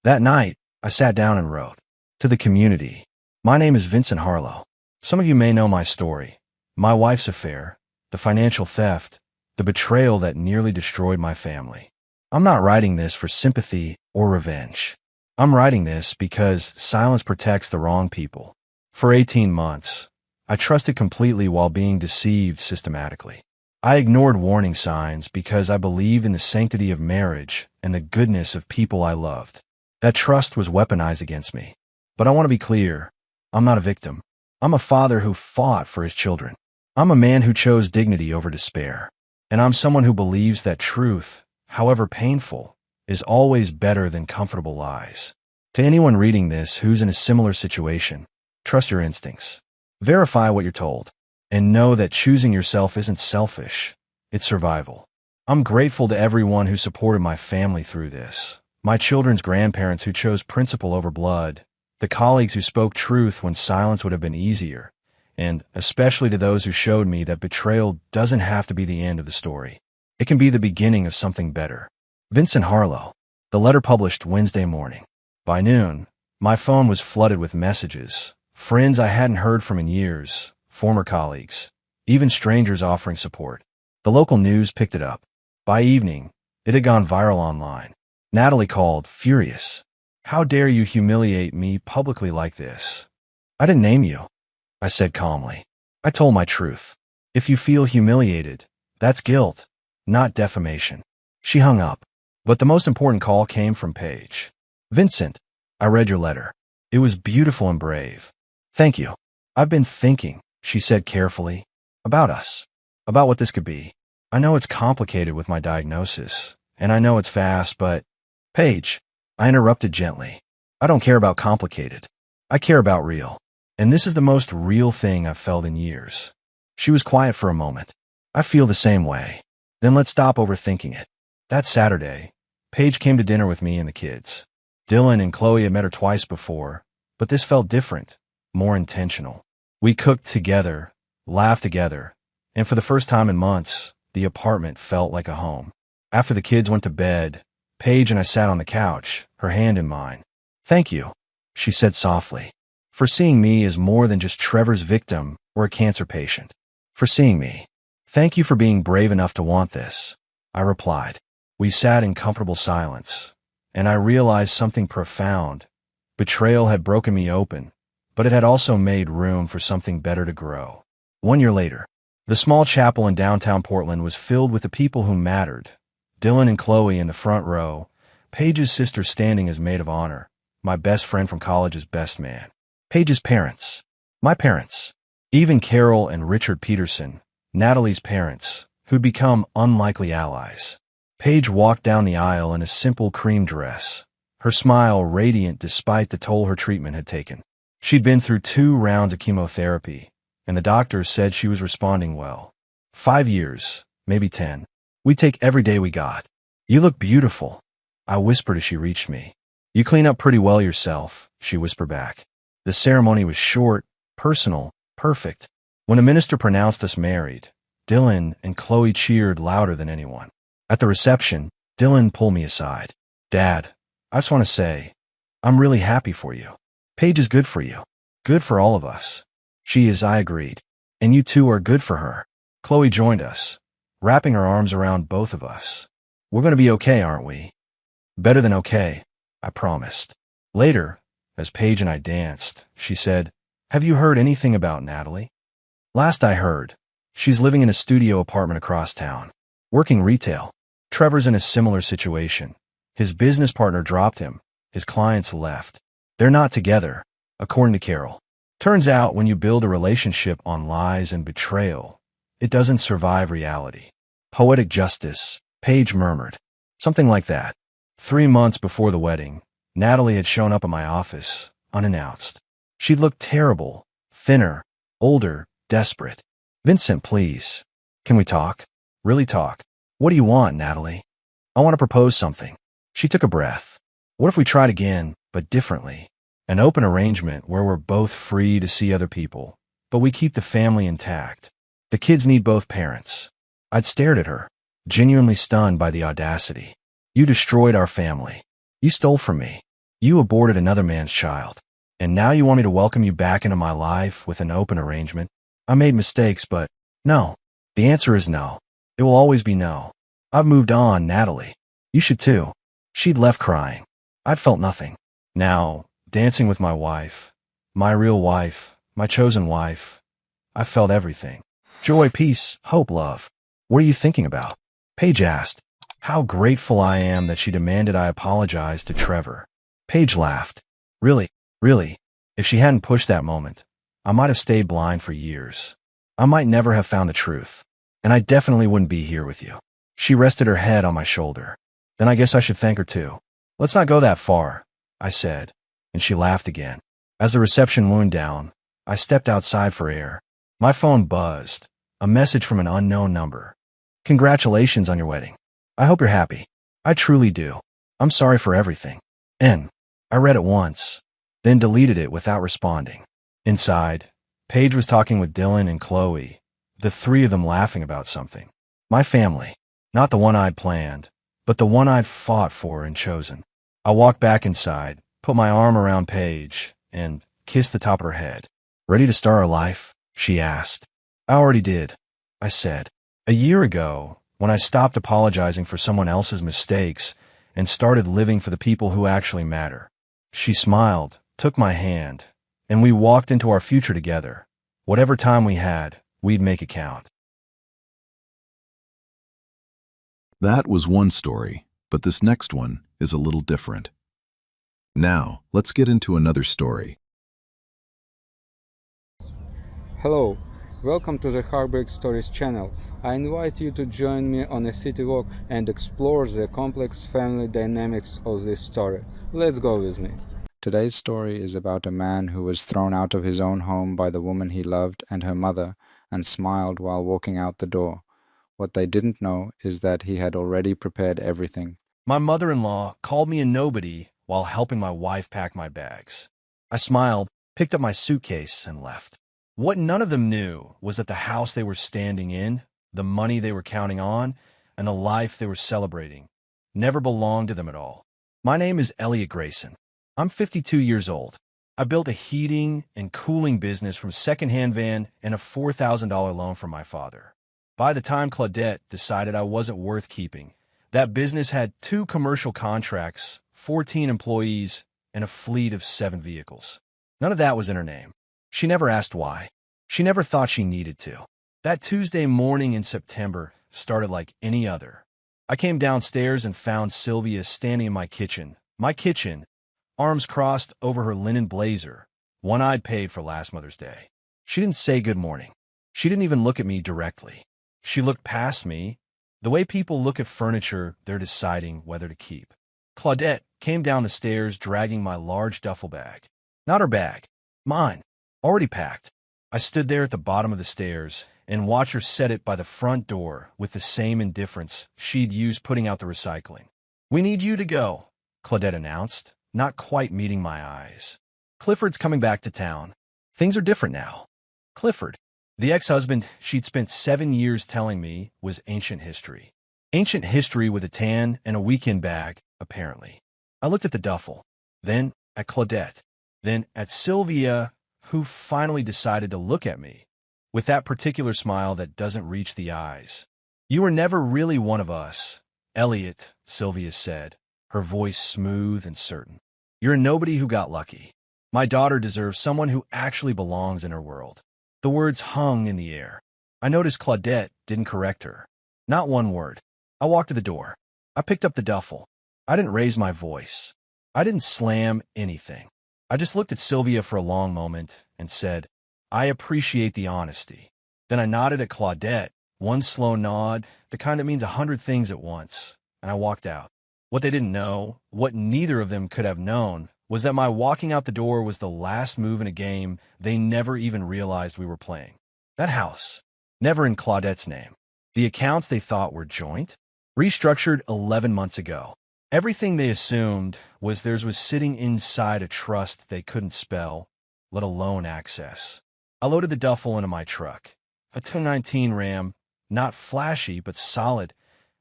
That night, I sat down and wrote. To the community. My name is Vincent Harlow. Some of you may know my story. My wife's affair, the financial theft, the betrayal that nearly destroyed my family. I'm not writing this for sympathy or revenge. I'm writing this because silence protects the wrong people. For 18 months, I trusted completely while being deceived systematically. I ignored warning signs because I believed in the sanctity of marriage and the goodness of people I loved. That trust was weaponized against me. But I want to be clear, I'm not a victim. I'm a father who fought for his children. I'm a man who chose dignity over despair. And I'm someone who believes that truth, however painful, is always better than comfortable lies. To anyone reading this who's in a similar situation, trust your instincts. Verify what you're told. And know that choosing yourself isn't selfish, it's survival. I'm grateful to everyone who supported my family through this. My children's grandparents who chose principle over blood, the colleagues who spoke truth when silence would have been easier, and especially to those who showed me that betrayal doesn't have to be the end of the story. It can be the beginning of something better. Vincent Harlow. The letter published Wednesday morning. By noon, my phone was flooded with messages. Friends I hadn't heard from in years, former colleagues, even strangers offering support. The local news picked it up. By evening, it had gone viral online. Natalie called, furious. How dare you humiliate me publicly like this? I didn't name you, I said calmly. I told my truth. If you feel humiliated, that's guilt, not defamation. She hung up. But the most important call came from Paige. Vincent, I read your letter. It was beautiful and brave. Thank you. I've been thinking, she said carefully, about us, about what this could be. I know it's complicated with my diagnosis, and I know it's fast, but... Paige, I interrupted gently. I don't care about complicated. I care about real. And this is the most real thing I've felt in years. She was quiet for a moment. I feel the same way. Then let's stop overthinking it. That Saturday, Paige came to dinner with me and the kids. Dylan and Chloe had met her twice before, but this felt different, more intentional. We cooked together, laughed together, and for the first time in months, the apartment felt like a home. After the kids went to bed, Paige and I sat on the couch, her hand in mine. Thank you, she said softly, for seeing me as more than just Trevor's victim or a cancer patient. For seeing me. Thank you for being brave enough to want this, I replied. We sat in comfortable silence, and I realized something profound Betrayal had broken me open, but it had also made room for something better to grow. 1 year later, the small chapel in downtown Portland was filled with the people who mattered. Dylan and Chloe in the front row, Paige's sister standing as maid of honor, my best friend from college's best man, Paige's parents, my parents, even Carol and Richard Peterson, Natalie's parents, who'd become unlikely allies. Paige walked down the aisle in a simple cream dress, her smile radiant despite the toll her treatment had taken. She'd been through 2 rounds of chemotherapy, and the doctors said she was responding well. 5 years, maybe 10. We take every day we got. You look beautiful, I whispered as she reached me. You clean up pretty well yourself, she whispered back. The ceremony was short, personal, perfect. When a minister pronounced us married, Dylan and Chloe cheered louder than anyone. At the reception, Dylan pulled me aside. Dad, I just want to say, I'm really happy for you. Paige is good for you. Good for all of us. She is, I agreed. And you two are good for her. Chloe joined us, wrapping her arms around both of us. We're going to be okay, aren't we? Better than okay, I promised. Later, as Paige and I danced, she said, Have you heard anything about Natalie? Last I heard, she's living in a studio apartment across town, working retail. Trevor's in a similar situation. His business partner dropped him. His clients left. They're not together, according to Carol. Turns out when you build a relationship on lies and betrayal, it doesn't survive reality. Poetic justice, Paige murmured. Something like that. 3 months before the wedding, Natalie had shown up at my office, unannounced. She looked terrible, thinner, older, desperate. Vincent, please. Can we talk? Really talk. What do you want, Natalie? I want to propose something. She took a breath. What if we tried again, but differently? An open arrangement where we're both free to see other people, but we keep the family intact. The kids need both parents. I'd stared at her, genuinely stunned by the audacity. You destroyed our family. You stole from me. You aborted another man's child. And now you want me to welcome you back into my life with an open arrangement? I made mistakes, but no. The answer is no. It will always be no. I've moved on, Natalie. You should too. She'd left crying. I'd felt nothing. Now, dancing with my wife, my real wife, my chosen wife, I felt everything. Joy, peace, hope, love. What are you thinking about? Paige asked. How grateful I am that she demanded I apologize to Trevor. Paige laughed. Really, really, if she hadn't pushed that moment, I might have stayed blind for years. I might never have found the truth. And I definitely wouldn't be here with you. She rested her head on my shoulder. Then I guess I should thank her too. Let's not go that far, I said, and she laughed again. As the reception wound down, I stepped outside for air. My phone buzzed. A message from an unknown number. Congratulations on your wedding. I hope you're happy. I truly do. I'm sorry for everything. N. I read it once, then deleted it without responding. Inside, Paige was talking with Dylan and Chloe, the 3 of them laughing about something. My family. Not the one I'd planned, but the one I'd fought for and chosen. I walked back inside, put my arm around Paige, and kissed the top of her head. Ready to start our life? She asked. I already did, I said. A year ago, when I stopped apologizing for someone else's mistakes and started living for the people who actually matter. She smiled, took my hand, and we walked into our future together. Whatever time we had, we'd make it count. That was one story, but this next one is a little different. Now, let's get into another story. Hello, welcome to the Heartbreak Stories channel. I invite you to join me on a city walk and explore the complex family dynamics of this story. Let's go with me. Today's story is about a man who was thrown out of his own home by the woman he loved and her mother and smiled while walking out the door. What they didn't know is that he had already prepared everything. My mother-in-law called me a nobody while helping my wife pack my bags. I smiled, picked up my suitcase, and left. What none of them knew was that the house they were standing in, the money they were counting on, and the life they were celebrating never belonged to them at all. My name is Elliot Grayson. I'm 52 years old. I built a heating and cooling business from a second-hand van and a $4,000 loan from my father. By the time Claudette decided I wasn't worth keeping, that business had 2 commercial contracts, 14 employees, and a fleet of 7 vehicles. None of that was in her name. She never asked why. She never thought she needed to. That Tuesday morning in September started like any other. I came downstairs and found Sylvia standing in my kitchen, arms crossed over her linen blazer, one I'd paid for last Mother's Day. She didn't say good morning. She didn't even look at me directly. She looked past me, the way people look at furniture they're deciding whether to keep. Claudette came down the stairs dragging my large duffel bag. Not her bag. Mine. Already packed. I stood there at the bottom of the stairs and watched her set it by the front door with the same indifference she'd used putting out the recycling. "We need you to go," Claudette announced, not quite meeting my eyes. "Clifford's coming back to town. Things are different now." Clifford, the ex-husband she'd spent 7 years telling me was ancient history. Ancient history with a tan and a weekend bag, apparently. I looked at the duffel, then at Claudette, then at Sylvia, who finally decided to look at me, with that particular smile that doesn't reach the eyes. "You were never really one of us, Elliot," Sylvia said, her voice smooth and certain. "You're a nobody who got lucky. My daughter deserves someone who actually belongs in her world." The words hung in the air. I noticed Claudette didn't correct her. Not one word. I walked to the door. I picked up the duffel. I didn't raise my voice. I didn't slam anything. I just looked at Sylvia for a long moment and said, "I appreciate the honesty." Then I nodded at Claudette, one slow nod, the kind that means 100 things at once, and I walked out. What they didn't know, what neither of them could have known, was that my walking out the door was the last move in a game they never even realized we were playing. That house, never in Claudette's name. The accounts they thought were joint, restructured 11 months ago. Everything they assumed was theirs was sitting inside a trust they couldn't spell, let alone access. I loaded the duffel into my truck, a 219 Ram, not flashy but solid,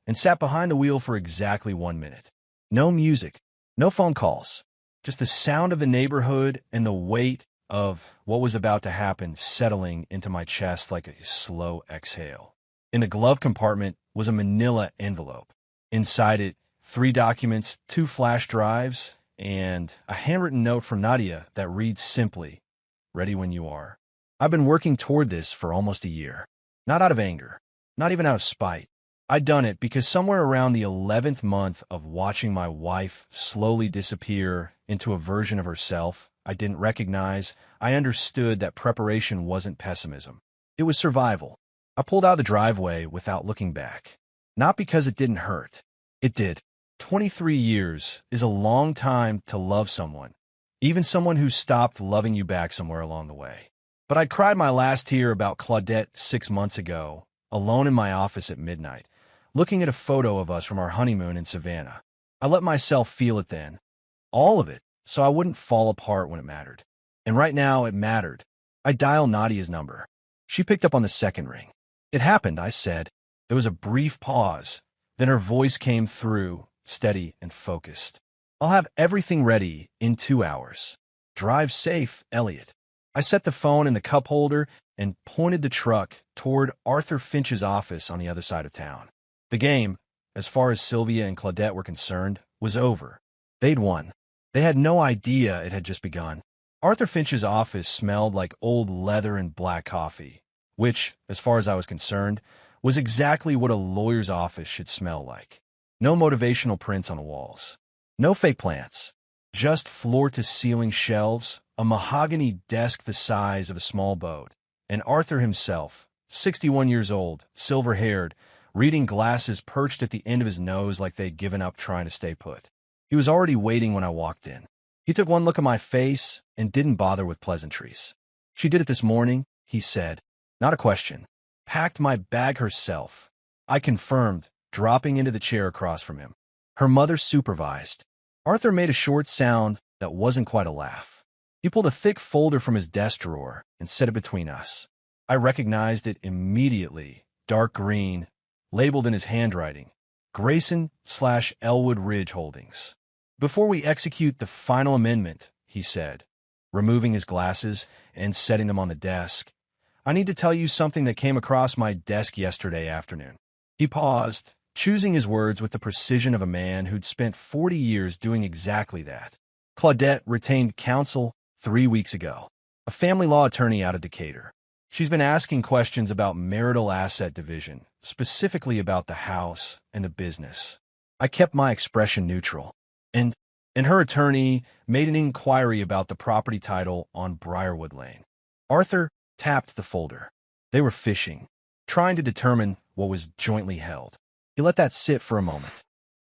and sat behind the wheel for exactly 1 minute. No music, no phone calls, just the sound of the neighborhood and the weight of what was about to happen settling into my chest like a slow exhale. In the glove compartment was a manila envelope. Inside it, 3 documents, 2 flash drives, and a handwritten note from Nadia that reads simply, "Ready when you are." I've been working toward this for almost a year. Not out of anger, not even out of spite. I'd done it because somewhere around the 11th month of watching my wife slowly disappear into a version of herself I didn't recognize, I understood that preparation wasn't pessimism. It was survival. I pulled out the driveway without looking back. Not because it didn't hurt. It did. 23 years is a long time to love someone, even someone who stopped loving you back somewhere along the way. But I cried my last tear about Claudette 6 months ago, alone in my office at midnight, looking at a photo of us from our honeymoon in Savannah. I let myself feel it then, all of it, so I wouldn't fall apart when it mattered. And right now, it mattered. I dialed Nadia's number. She picked up on the second ring. "It happened," I said. There was a brief pause. Then her voice came through, steady and focused. "I'll have everything ready in 2 hours. Drive safe, Elliot." I set the phone in the cup holder and pointed the truck toward Arthur Finch's office on the other side of town. The game, as far as Sylvia and Claudette were concerned, was over. They'd won. They had no idea it had just begun. Arthur Finch's office smelled like old leather and black coffee, which, as far as I was concerned, was exactly what a lawyer's office should smell like. No motivational prints on the walls. No fake plants. Just floor-to-ceiling shelves, a mahogany desk the size of a small boat, and Arthur himself, 61 years old, silver-haired, reading glasses perched at the end of his nose like they'd given up trying to stay put. He was already waiting when I walked in. He took one look at my face and didn't bother with pleasantries. "She did it this morning," he said. Not a question. Packed my bag herself. I confirmed, dropping into the chair across from him. Her mother supervised. Arthur made a short sound that wasn't quite a laugh. He pulled a thick folder from his desk drawer and set it between us. I recognized it immediately, dark green, labeled in his handwriting, Grayson/Elwood Ridge Holdings. "Before we execute the final amendment," he said, removing his glasses and setting them on the desk, "I need to tell you something that came across my desk yesterday afternoon." He paused, choosing his words with the precision of a man who'd spent 40 years doing exactly that. Claudette retained counsel 3 weeks ago, a family law attorney out of Decatur. She's been asking questions about marital asset division, specifically about the house and the business. I kept my expression neutral, and her attorney made an inquiry about the property title on Briarwood Lane. Arthur tapped the folder. They were fishing, trying to determine what was jointly held. He let that sit for a moment.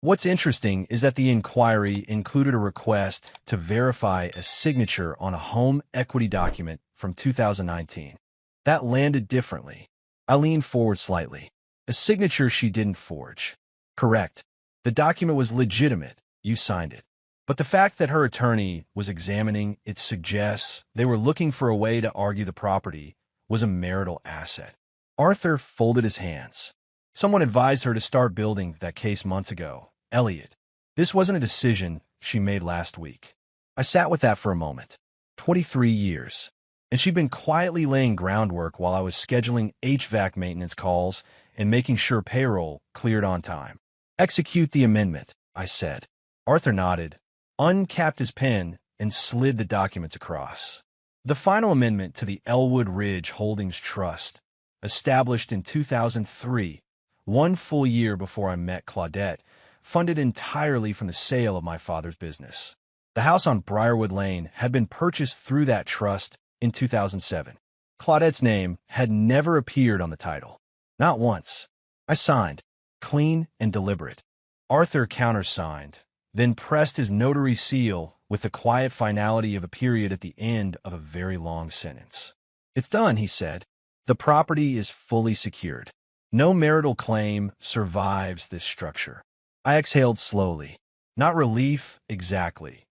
What's interesting is that the inquiry included a request to verify a signature on a home equity document from 2019. That landed differently. I leaned forward slightly. A signature she didn't forge. Correct. The document was legitimate. You signed it. But the fact that her attorney was examining it suggests they were looking for a way to argue the property was a marital asset. Arthur folded his hands. Someone advised her to start building that case months ago. Elliot. This wasn't a decision she made last week. I sat with that for a moment. 23 years. And she'd been quietly laying groundwork while I was scheduling HVAC maintenance calls and making sure payroll cleared on time. Execute the amendment, I said. Arthur nodded, uncapped his pen, and slid the documents across. The final amendment to the Elwood Ridge Holdings Trust, established in 2003, 1 full year before I met Claudette, funded entirely from the sale of my father's business. The house on Briarwood Lane had been purchased through that trust in 2007. Claudette's name had never appeared on the title. Not once. I signed, clean and deliberate. Arthur countersigned, then pressed his notary seal with the quiet finality of a period at the end of a very long sentence. It's done, he said. The property is fully secured. No marital claim survives this structure. I exhaled slowly. Not relief, exactly.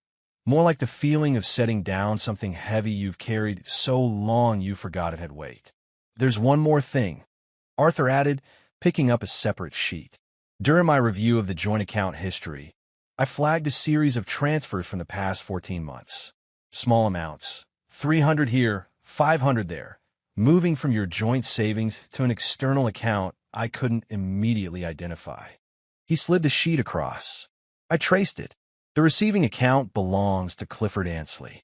More like the feeling of setting down something heavy you've carried so long you forgot it had weight. There's one more thing, Arthur added, picking up a separate sheet. During my review of the joint account history, I flagged a series of transfers from the past 14 months. Small amounts, 300 here, 500 there, moving from your joint savings to an external account I couldn't immediately identify. He slid the sheet across. I traced it. The receiving account belongs to Clifford Ansley.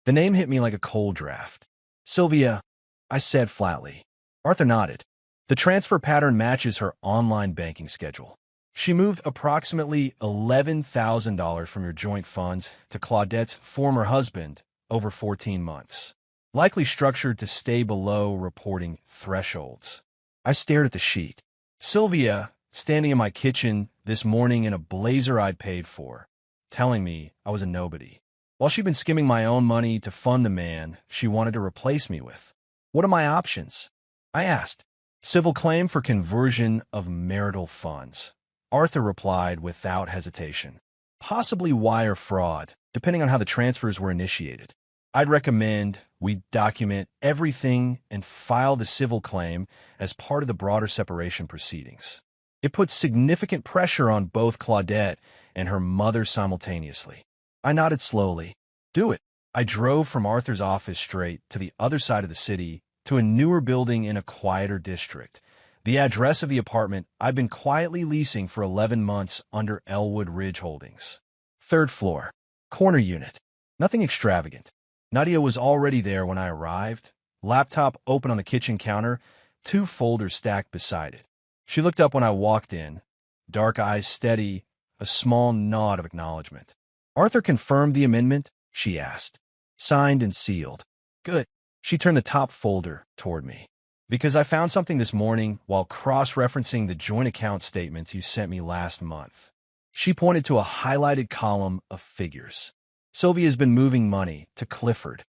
The name hit me like a cold draft. Sylvia, I said flatly. Arthur nodded. The transfer pattern matches her online banking schedule. She moved approximately $11,000 from your joint funds to Claudette's former husband over 14 months, likely structured to stay below reporting thresholds. I stared at the sheet. Sylvia, standing in my kitchen this morning in a blazer I'd paid for, telling me I was a nobody, while she'd been skimming my own money to fund the man she wanted to replace me with. What are my options? I asked. Civil claim for conversion of marital funds. Arthur replied without hesitation. Possibly wire fraud, depending on how the transfers were initiated. I'd recommend we document everything and file the civil claim as part of the broader separation proceedings. It puts significant pressure on both Claudette and her mother simultaneously. I nodded slowly. Do it. I drove from Arthur's office straight to the other side of the city to a newer building in a quieter district. The address of the apartment I'd been quietly leasing for 11 months under Elwood Ridge Holdings. 3rd floor. Corner unit. Nothing extravagant. Nadia was already there when I arrived, laptop open on the kitchen counter, 2 folders stacked beside it. She looked up when I walked in, dark eyes steady, a small nod of acknowledgement. Arthur confirmed the amendment, she asked. Signed and sealed. Good. She turned the top folder toward me. Because I found something this morning while cross-referencing the joint account statements you sent me last month. She pointed to a highlighted column of figures. Sylvia's been moving money to Clifford.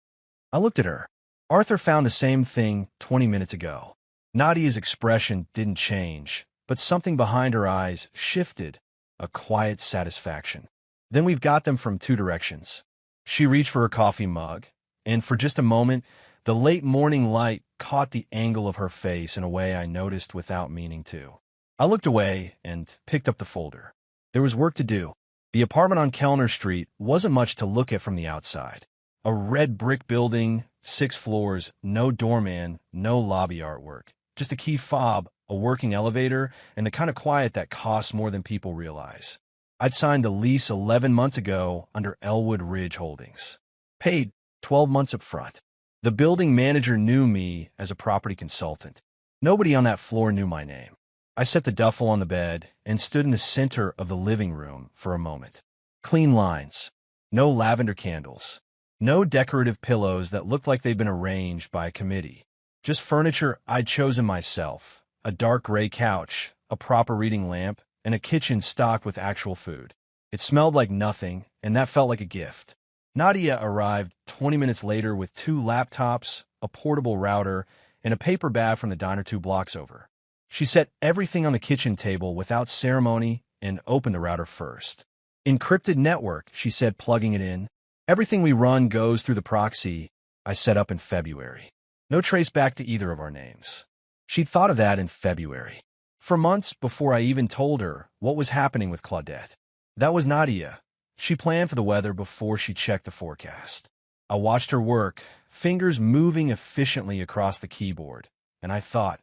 I looked at her. Arthur found the same thing 20 minutes ago. Nadia's expression didn't change, but something behind her eyes shifted, a quiet satisfaction. Then we've got them from 2 directions. She reached for her coffee mug, and for just a moment, the late morning light caught the angle of her face in a way I noticed without meaning to. I looked away and picked up the folder. There was work to do. The apartment on Kellner Street wasn't much to look at from the outside. A red brick building, 6 floors, no doorman, no lobby artwork. Just a key fob, a working elevator, and the kind of quiet that costs more than people realize. I'd signed the lease 11 months ago under Elwood Ridge Holdings. Paid 12 months up front. The building manager knew me as a property consultant. Nobody on that floor knew my name. I set the duffel on the bed and stood in the center of the living room for a moment. Clean lines. No lavender candles. No decorative pillows that looked like they'd been arranged by a committee. Just furniture I'd chosen myself. A dark gray couch, a proper reading lamp, and a kitchen stocked with actual food. It smelled like nothing, and that felt like a gift. Nadia arrived 20 minutes later with 2 laptops, a portable router, and a paper bag from the diner 2 blocks over. She set everything on the kitchen table without ceremony and opened the router first. Encrypted network, she said, plugging it in. Everything we run goes through the proxy I set up in February. No trace back to either of our names. She'd thought of that in February. For months before I even told her what was happening with Claudette. That was Nadia. She planned for the weather before she checked the forecast. I watched her work, fingers moving efficiently across the keyboard, and I thought,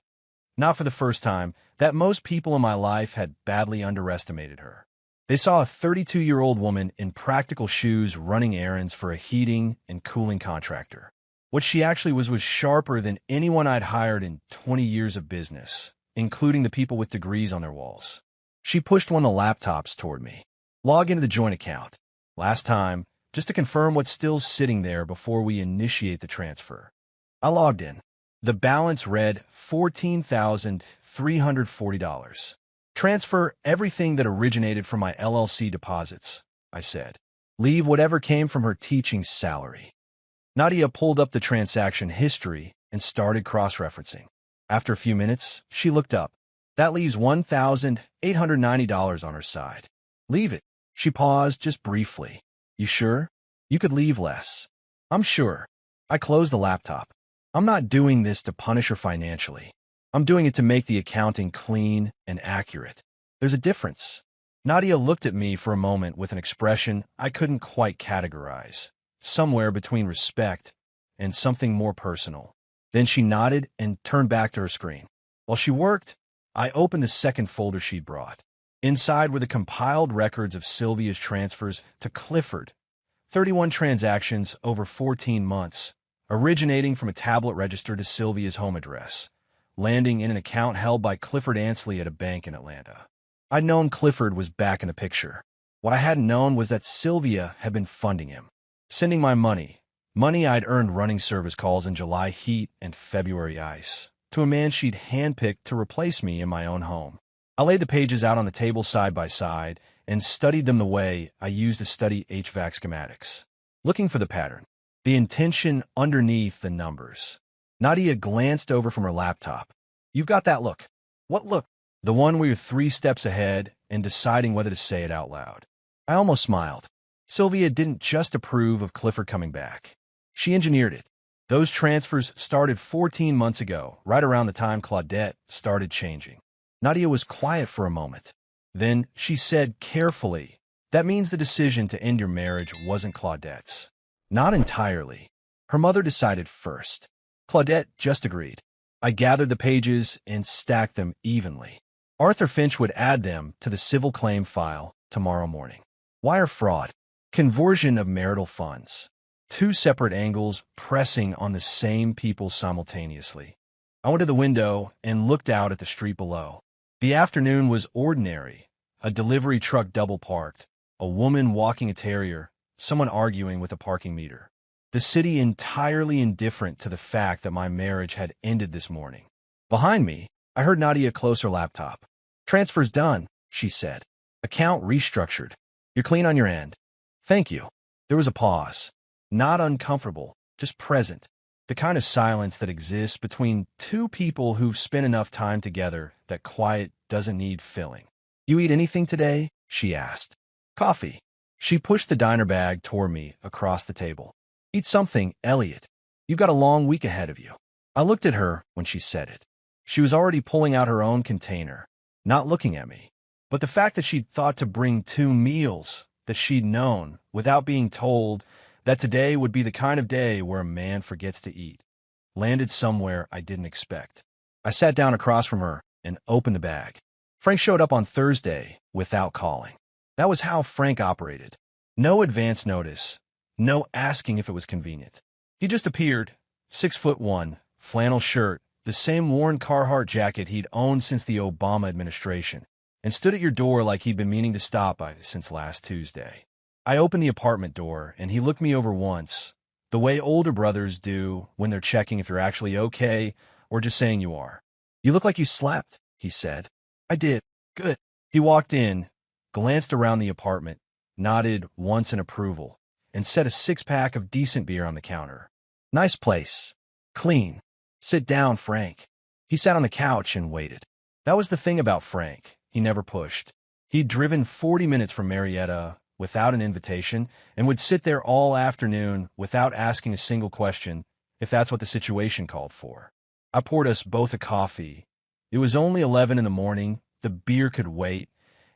not for the first time, that most people in my life had badly underestimated her. They saw a 32-year-old woman in practical shoes running errands for a heating and cooling contractor. What she actually was sharper than anyone I'd hired in 20 years of business, including the people with degrees on their walls. She pushed one of the laptops toward me. Log into the joint account. Last time, just to confirm what's still sitting there before we initiate the transfer. I logged in. The balance read $14,340. Transfer everything that originated from my LLC deposits, I said. Leave whatever came from her teaching salary. Nadia pulled up the transaction history and started cross-referencing. After a few minutes, she looked up. That leaves $1,890 on her side. Leave it. She paused just briefly. You sure? You could leave less. I'm sure. I closed the laptop. I'm not doing this to punish her financially. I'm doing it to make the accounting clean and accurate. There's a difference. Nadia looked at me for a moment with an expression I couldn't quite categorize, somewhere between respect and something more personal. Then she nodded and turned back to her screen. While she worked, I opened the second folder she'd brought. Inside were the compiled records of Sylvia's transfers to Clifford. 31 transactions over 14 months, originating from a tablet register to Sylvia's home address, landing in an account held by Clifford Ansley at a bank in Atlanta. I'd known Clifford was back in the picture. What I hadn't known was that Sylvia had been funding him, sending my money I'd earned running service calls in July heat and February ice, to a man she'd handpicked to replace me in my own home. I laid the pages out on the table side by side and studied them the way I used to study HVAC schematics, looking for the pattern, the intention underneath the numbers. Nadia glanced over from her laptop. You've got that look. What look? The one where you're 3 steps ahead and deciding whether to say it out loud. I almost smiled. Sylvia didn't just approve of Clifford coming back. She engineered it. Those transfers started 14 months ago, right around the time Claudette started changing. Nadia was quiet for a moment. Then she said carefully, that means the decision to end your marriage wasn't Claudette's. Not entirely. Her mother decided first. Claudette just agreed. I gathered the pages and stacked them evenly. Arthur Finch would add them to the civil claim file tomorrow morning. Wire fraud. Conversion of marital funds. 2 separate angles pressing on the same people simultaneously. I went to the window and looked out at the street below. The afternoon was ordinary. A delivery truck double-parked, a woman walking a terrier, someone arguing with a parking meter. The city entirely indifferent to the fact that my marriage had ended this morning. Behind me, I heard Nadia close her laptop. Transfer's done, she said. Account restructured. You're clean on your end. Thank you. There was a pause. Not uncomfortable, just present. The kind of silence that exists between 2 people who've spent enough time together that quiet doesn't need filling. You eat anything today? She asked. Coffee. She pushed the diner bag toward me across the table. Eat something, Elliot. You've got a long week ahead of you. I looked at her when she said it. She was already pulling out her own container, not looking at me. But the fact that she'd thought to bring 2 meals that she'd known without being told that today would be the kind of day where a man forgets to eat, landed somewhere I didn't expect. I sat down across from her and opened the bag. Frank showed up on Thursday without calling. That was how Frank operated. No advance notice, no asking if it was convenient. He just appeared, 6'1", flannel shirt, the same worn Carhartt jacket he'd owned since the Obama administration, and stood at your door like he'd been meaning to stop by since last Tuesday. I opened the apartment door, and he looked me over once, the way older brothers do when they're checking if you're actually okay or just saying you are. "You look like you slept," he said. "I did. Good." He walked in, glanced around the apartment, nodded once in approval, and set a six-pack of decent beer on the counter. "Nice place. Clean. Sit down, Frank." He sat on the couch and waited. That was the thing about Frank. He never pushed. He'd driven 40 minutes from Marietta without an invitation and would sit there all afternoon without asking a single question if that's what the situation called for. I poured us both a coffee. It was only 11 in the morning. The beer could wait,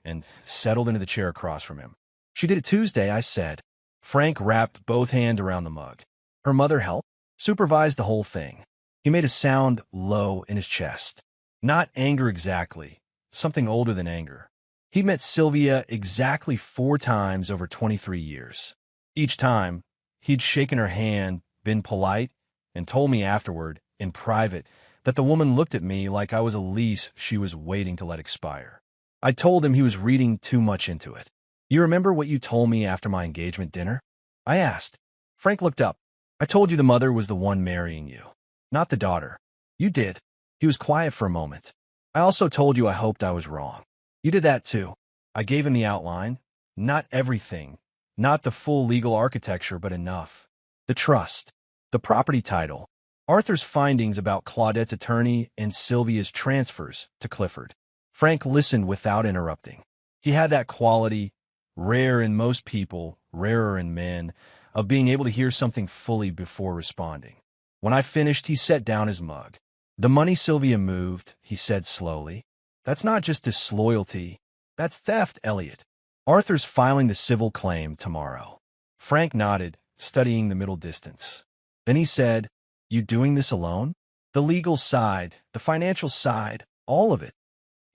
and settled into the chair across from him. "She did it Tuesday," I said. Frank wrapped both hands around the mug. "Her mother helped, supervised the whole thing." He made a sound low in his chest. Not anger exactly, something older than anger. He met Sylvia exactly 4 times over 23 years. Each time, he'd shaken her hand, been polite, and told me afterward, in private, that the woman looked at me like I was a lease she was waiting to let expire. I told him he was reading too much into it. "You remember what you told me after my engagement dinner?" I asked. Frank looked up. "I told you the mother was the one marrying you, not the daughter." "You did." He was quiet for a moment. "I also told you I hoped I was wrong." "You did that too." I gave him the outline. Not everything. Not the full legal architecture, but enough. The trust. The property title. Arthur's findings about Claudette's attorney and Sylvia's transfers to Clifford. Frank listened without interrupting. He had that quality, rare in most people, rarer in men, of being able to hear something fully before responding. When I finished, he set down his mug. "The money Sylvia moved," he said slowly. "That's not just disloyalty. That's theft, Elliot. Arthur's filing the civil claim tomorrow." Frank nodded, studying the middle distance. Then he said, "You doing this alone?" "The legal side, the financial side, all of it."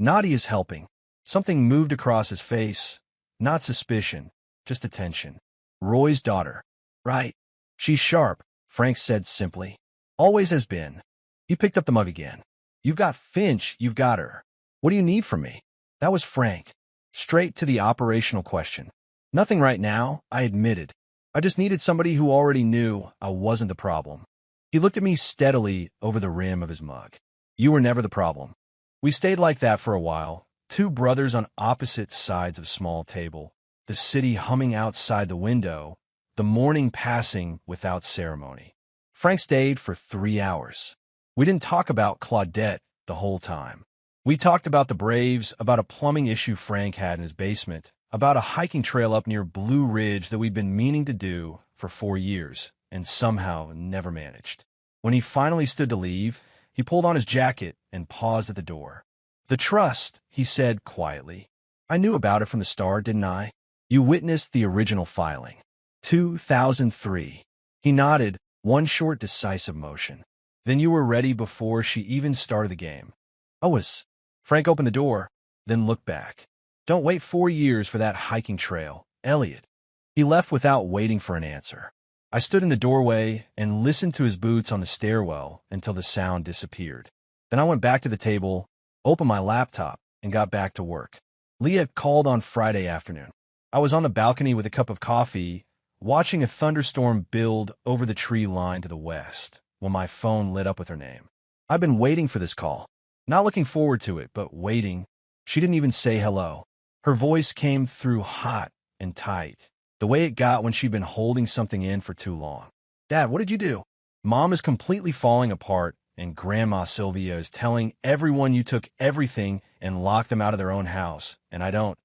Nadia's helping. Something moved across his face. Not suspicion, just attention. "Roy's daughter." "Right. She's sharp," Frank said simply. "Always has been." He picked up the mug again. "You've got Finch, you've got her. What do you need from me?" That was Frank. Straight to the operational question. "Nothing right now," I admitted. "I just needed somebody who already knew I wasn't the problem." He looked at me steadily over the rim of his mug. "You were never the problem." We stayed like that for a while, 2 brothers on opposite sides of a small table, the city humming outside the window, the morning passing without ceremony. Frank stayed for 3 hours. We didn't talk about Claudette the whole time. We talked about the Braves, about a plumbing issue Frank had in his basement, about a hiking trail up near Blue Ridge that we'd been meaning to do for 4 years and somehow never managed. When he finally stood to leave, he pulled on his jacket and paused at the door. "The trust," he said quietly. "I knew about it from the start, didn't I? You witnessed the original filing. 2003. He nodded, one short decisive motion. "Then you were ready before she even started the game." I was. Frank opened the door, then looked back. "Don't wait 4 years for that hiking trail, Elliot." He left without waiting for an answer. I stood in the doorway and listened to his boots on the stairwell until the sound disappeared. Then I went back to the table, opened my laptop, and got back to work. Leah called on Friday afternoon. I was on the balcony with a cup of coffee, watching a thunderstorm build over the tree line to the west, when my phone lit up with her name. I've been waiting for this call. Not looking forward to it, but waiting. She didn't even say hello. Her voice came through hot and tight, the way it got when she'd been holding something in for too long. "Dad, what did you do?" "Mom is completely falling apart, and Grandma Sylvia is telling everyone you took everything and locked them out of their own house, and I don't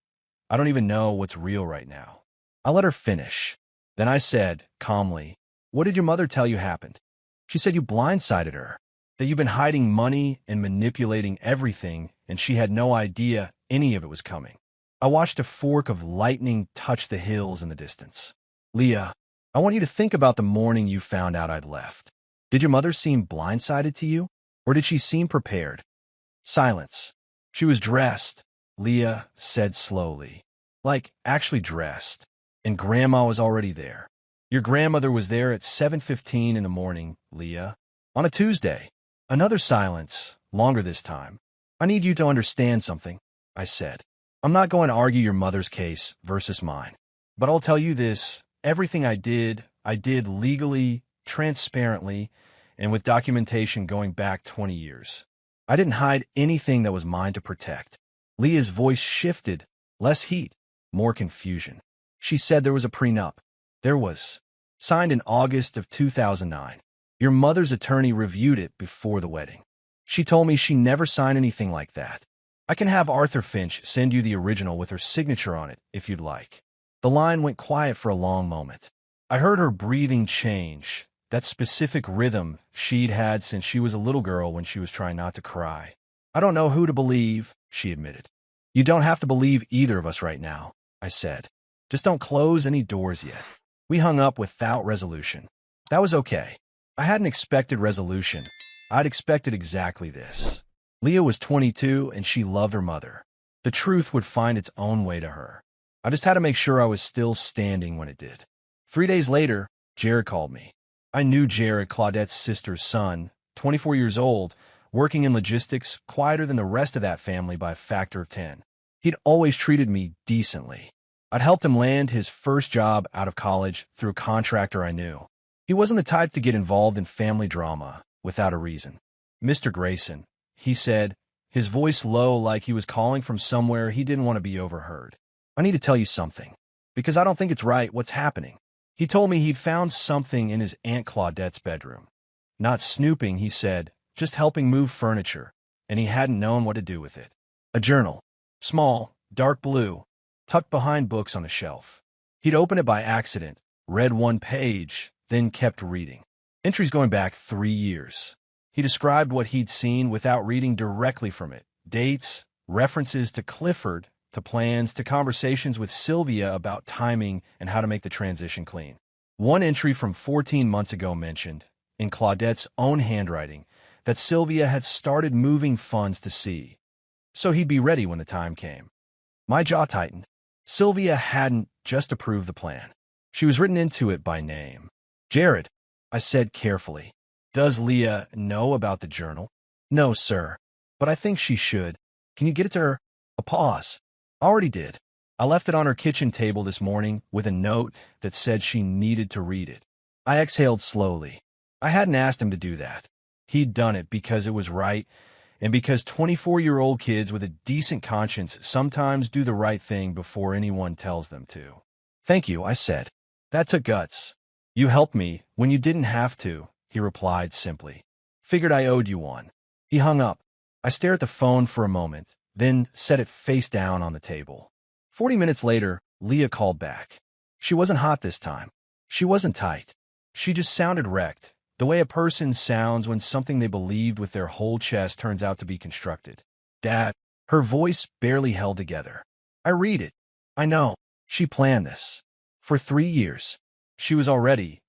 even know what's real right now." I let her finish. Then I said, calmly, "What did your mother tell you happened?" "She said you blindsided her, that you've been hiding money and manipulating everything, and she had no idea any of it was coming." I watched a fork of lightning touch the hills in the distance. "Leah, I want you to think about the morning you found out I'd left. Did your mother seem blindsided to you, or did she seem prepared?" Silence. "She was dressed," Leah said slowly. Like, actually dressed. And Grandma was already there. Your grandmother was there at 7:15 in the morning, Leah. On a Tuesday. Another silence, longer this time. I need you to understand something, I said. I'm not going to argue your mother's case versus mine. But I'll tell you this, everything I did legally, transparently, and with documentation going back 20 years. I didn't hide anything that was mine to protect. Leah's voice shifted, less heat, more confusion. She said there was a prenup. There was. Signed in August of 2009. Your mother's attorney reviewed it before the wedding. She told me she never signed anything like that. I can have Arthur Finch send you the original with her signature on it, if you'd like. The line went quiet for a long moment. I heard her breathing change, that specific rhythm she'd had since she was a little girl when she was trying not to cry. I don't know who to believe, she admitted. You don't have to believe either of us right now, I said. Just don't close any doors yet. We hung up without resolution. That was okay. I hadn't expected resolution. I'd expected exactly this. Leah was 22 and she loved her mother. The truth would find its own way to her. I just had to make sure I was still standing when it did. 3 days later, Jared called me. I knew Jared, Claudette's sister's son, 24 years old, working in logistics, quieter than the rest of that family by a factor of 10. He'd always treated me decently. I'd helped him land his first job out of college through a contractor I knew. He wasn't the type to get involved in family drama without a reason. Mr. Grayson, he said, his voice low like he was calling from somewhere he didn't want to be overheard. I need to tell you something, because I don't think it's right what's happening. He told me he'd found something in his Aunt Claudette's bedroom. Not snooping, he said, just helping move furniture, and he hadn't known what to do with it. A journal, small, dark blue, tucked behind books on a shelf. He'd opened it by accident, read one page, then kept reading. Entries going back 3 years. He described what he'd seen without reading directly from it. Dates, references to Clifford, to plans, to conversations with Sylvia about timing and how to make the transition clean. One entry from 14 months ago mentioned, in Claudette's own handwriting, that Sylvia had started moving funds to sea, so he'd be ready when the time came. My jaw tightened. Sylvia hadn't just approved the plan. She was written into it by name. Jared, I said carefully. Does Leah know about the journal? No, sir, but I think she should. Can you get it to her? A pause. Already did. I left it on her kitchen table this morning with a note that said she needed to read it. I exhaled slowly. I hadn't asked him to do that. He'd done it because it was right, and because 24-year-old kids with a decent conscience sometimes do the right thing before anyone tells them to. Thank you, I said. That took guts. You helped me when you didn't have to, he replied simply. Figured I owed you one. He hung up. I stared at the phone for a moment, then set it face down on the table. 40 minutes later, Leah called back. She wasn't hot this time. She wasn't tight. She just sounded wrecked, the way a person sounds when something they believed with their whole chest turns out to be constructed. Dad, her voice barely held together. I read it. I know. She planned this. For 3 years. She was already.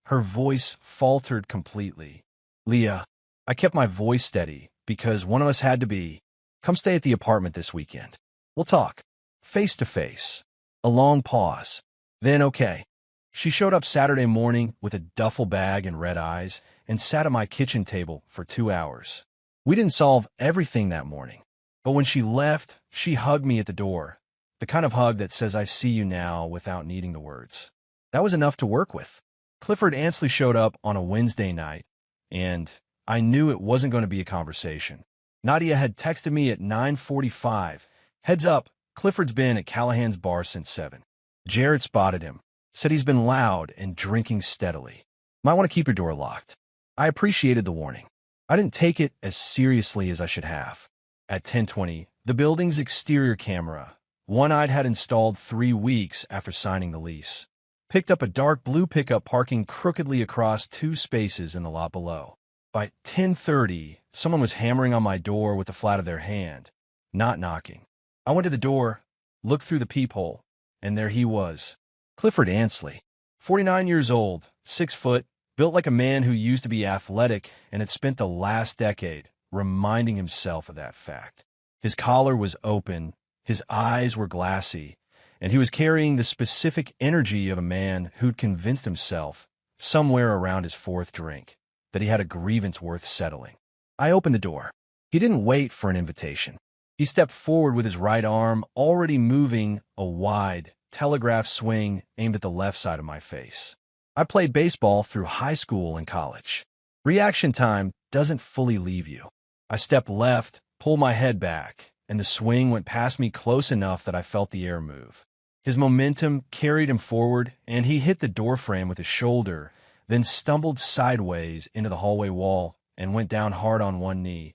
Her voice faltered completely. Leah, I kept my voice steady because one of us had to be. Come stay at the apartment this weekend. We'll talk. Face to face. A long pause. Then okay. She showed up Saturday morning with a duffel bag and red eyes and sat at my kitchen table for 2 hours. We didn't solve everything that morning, but when she left, she hugged me at the door. The kind of hug that says I see you now without needing the words. That was enough to work with. Clifford Ansley showed up on a Wednesday night, and I knew it wasn't going to be a conversation. Nadia had texted me at 9:45. Heads up, Clifford's been at Callahan's bar since 7. Jared spotted him, said he's been loud and drinking steadily. Might want to keep your door locked. I appreciated the warning. I didn't take it as seriously as I should have. At 10:20, the building's exterior camera, one I'd had installed 3 weeks after signing the lease, picked up a dark blue pickup parking crookedly across 2 spaces in the lot below. By 10:30, someone was hammering on my door with the flat of their hand, not knocking. I went to the door, looked through the peephole, and there he was. Clifford Ansley, 49 years old, 6 foot, built like a man who used to be athletic and had spent the last decade reminding himself of that fact. His collar was open, His eyes were glassy, and he was carrying the specific energy of a man who'd convinced himself, somewhere around his fourth drink, that he had a grievance worth settling. I opened the door. He didn't wait for an invitation. He stepped forward with his right arm already moving a wide, telegraph swing aimed at the left side of my face. I played baseball through high school and college. Reaction time doesn't fully leave you. I stepped left, pulled my head back, and the swing went past me close enough that I felt the air move. His momentum carried him forward, and he hit the doorframe with his shoulder, then stumbled sideways into the hallway wall and went down hard on one knee,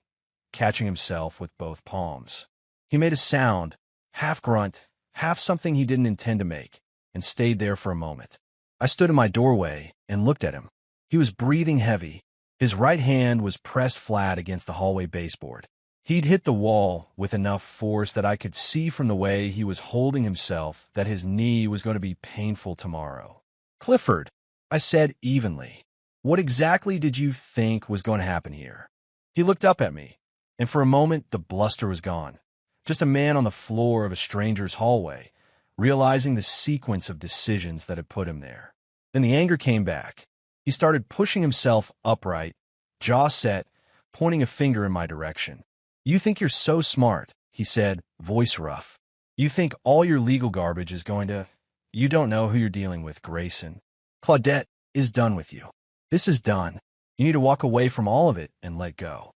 catching himself with both palms. He made a sound, half grunt, half something he didn't intend to make, and stayed there for a moment. I stood in my doorway and looked at him. He was breathing heavy. His right hand was pressed flat against the hallway baseboard. He'd hit the wall with enough force that I could see from the way he was holding himself that his knee was going to be painful tomorrow. "Clifford," I said evenly, "what exactly did you think was going to happen here?" He looked up at me, and for a moment the bluster was gone. Just a man on the floor of a stranger's hallway, realizing the sequence of decisions that had put him there. Then the anger came back. He started pushing himself upright, jaw set, pointing a finger in my direction. "You think you're so smart," he said, voice rough. "You think all your legal garbage is going to... You don't know who you're dealing with, Grayson. Claudette is done with you. This is done. You need to walk away from all of it and let go."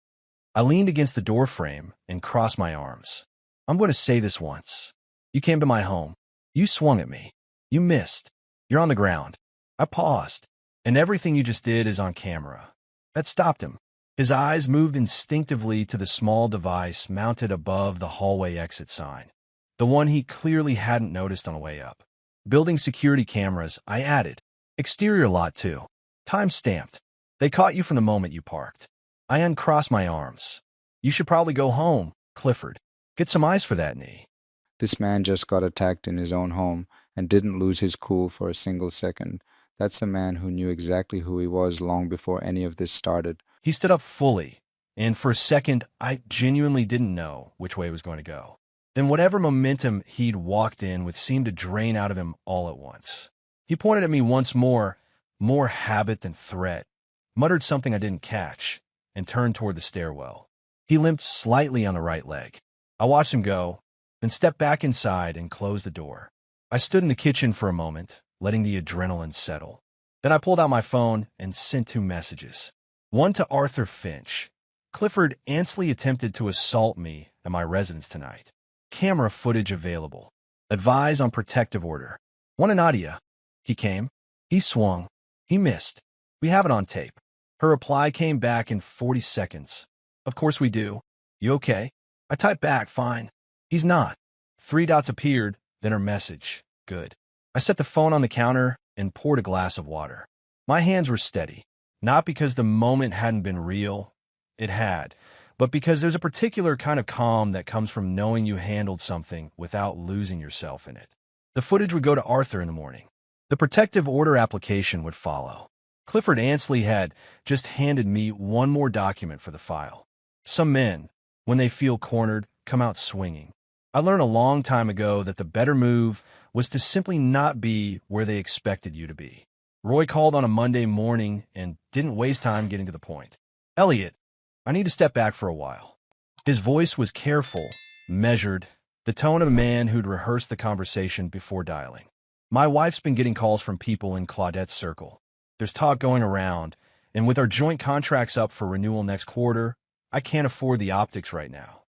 I leaned against the doorframe and crossed my arms. "I'm going to say this once. You came to my home. You swung at me. You missed. You're on the ground." I paused, and everything you just did is on camera. That stopped him. His eyes moved instinctively to the small device mounted above the hallway exit sign, the one he clearly hadn't noticed on the way up. "Building security cameras," I added. "Exterior lot, too. Time stamped. They caught you from the moment you parked." I uncrossed my arms. "You should probably go home, Clifford. Get some ice for that knee." This man just got attacked in his own home and didn't lose his cool for a single second. That's a man who knew exactly who he was long before any of this started. He stood up fully, and for a second, I genuinely didn't know which way it was going to go. Then whatever momentum he'd walked in with seemed to drain out of him all at once. He pointed at me once more habit than threat, muttered something I didn't catch, and turned toward the stairwell. He limped slightly on the right leg. I watched him go, then stepped back inside and closed the door. I stood in the kitchen for a moment, letting the adrenaline settle. Then I pulled out my phone and sent 2 messages. One to Arthur Finch. "Clifford Ansley attempted to assault me at my residence tonight. Camera footage available. Advise on protective order." One to Nadia. "He came. He swung. He missed. We have it on tape." Her reply came back in 40 seconds. "Of course we do. You okay?" I typed back, "Fine." "He's not." 3 dots appeared, then her message. "Good." I set the phone on the counter and poured a glass of water. My hands were steady, not because the moment hadn't been real. It had, but because there's a particular kind of calm that comes from knowing you handled something without losing yourself in it. The footage would go to Arthur in the morning. The protective order application would follow. Clifford Ansley had just handed me one more document for the file. Some men, when they feel cornered, come out swinging. I learned a long time ago that the better move was to simply not be where they expected you to be. Roy called on a Monday morning and didn't waste time getting to the point. "Elliot, I need to step back for a while." His voice was careful, measured, the tone of a man who'd rehearsed the conversation before dialing. "My wife's been getting calls from people in Claudette's circle. There's talk going around, and with our joint contracts up for renewal next quarter, I can't afford the optics right now."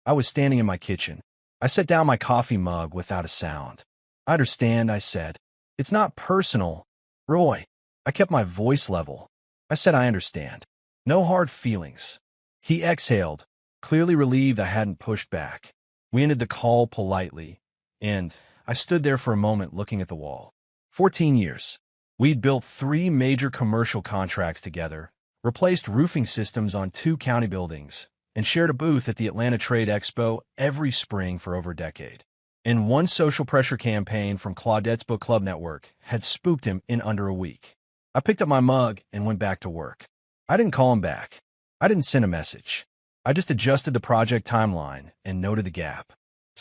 I was standing in my kitchen. I set down my coffee mug without a sound. "I understand," I said. "It's not personal, Roy." I kept my voice level. I said, "I understand. No hard feelings." He exhaled, clearly relieved I hadn't pushed back. We ended the call politely, and I stood there for a moment looking at the wall. 14 years. We'd built 3 major commercial contracts together, replaced roofing systems on 2 county buildings, and shared a booth at the Atlanta Trade Expo every spring for over a decade. And one social pressure campaign from Claudette's book club network had spooked him in under a week. I picked up my mug and went back to work. I didn't call him back. I didn't send a message. I just adjusted the project timeline and noted the gap.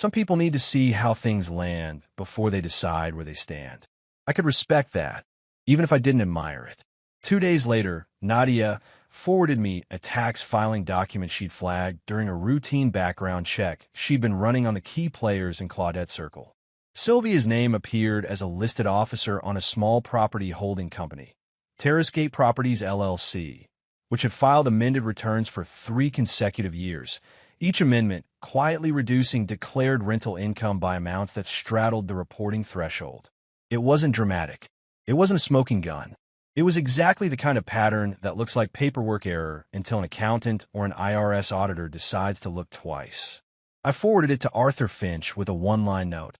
Some people need to see how things land before they decide where they stand. I could respect that, even if I didn't admire it. 2 days later, Nadia forwarded me a tax filing document she'd flagged during a routine background check she'd been running on the key players in Claudette's circle. Sylvia's name appeared as a listed officer on a small property holding company, Terracegate Properties LLC, which had filed amended returns for 3 consecutive years, each amendment quietly reducing declared rental income by amounts that straddled the reporting threshold. It wasn't dramatic. It wasn't a smoking gun. It was exactly the kind of pattern that looks like paperwork error until an accountant or an IRS auditor decides to look twice. I forwarded it to Arthur Finch with a one-line note.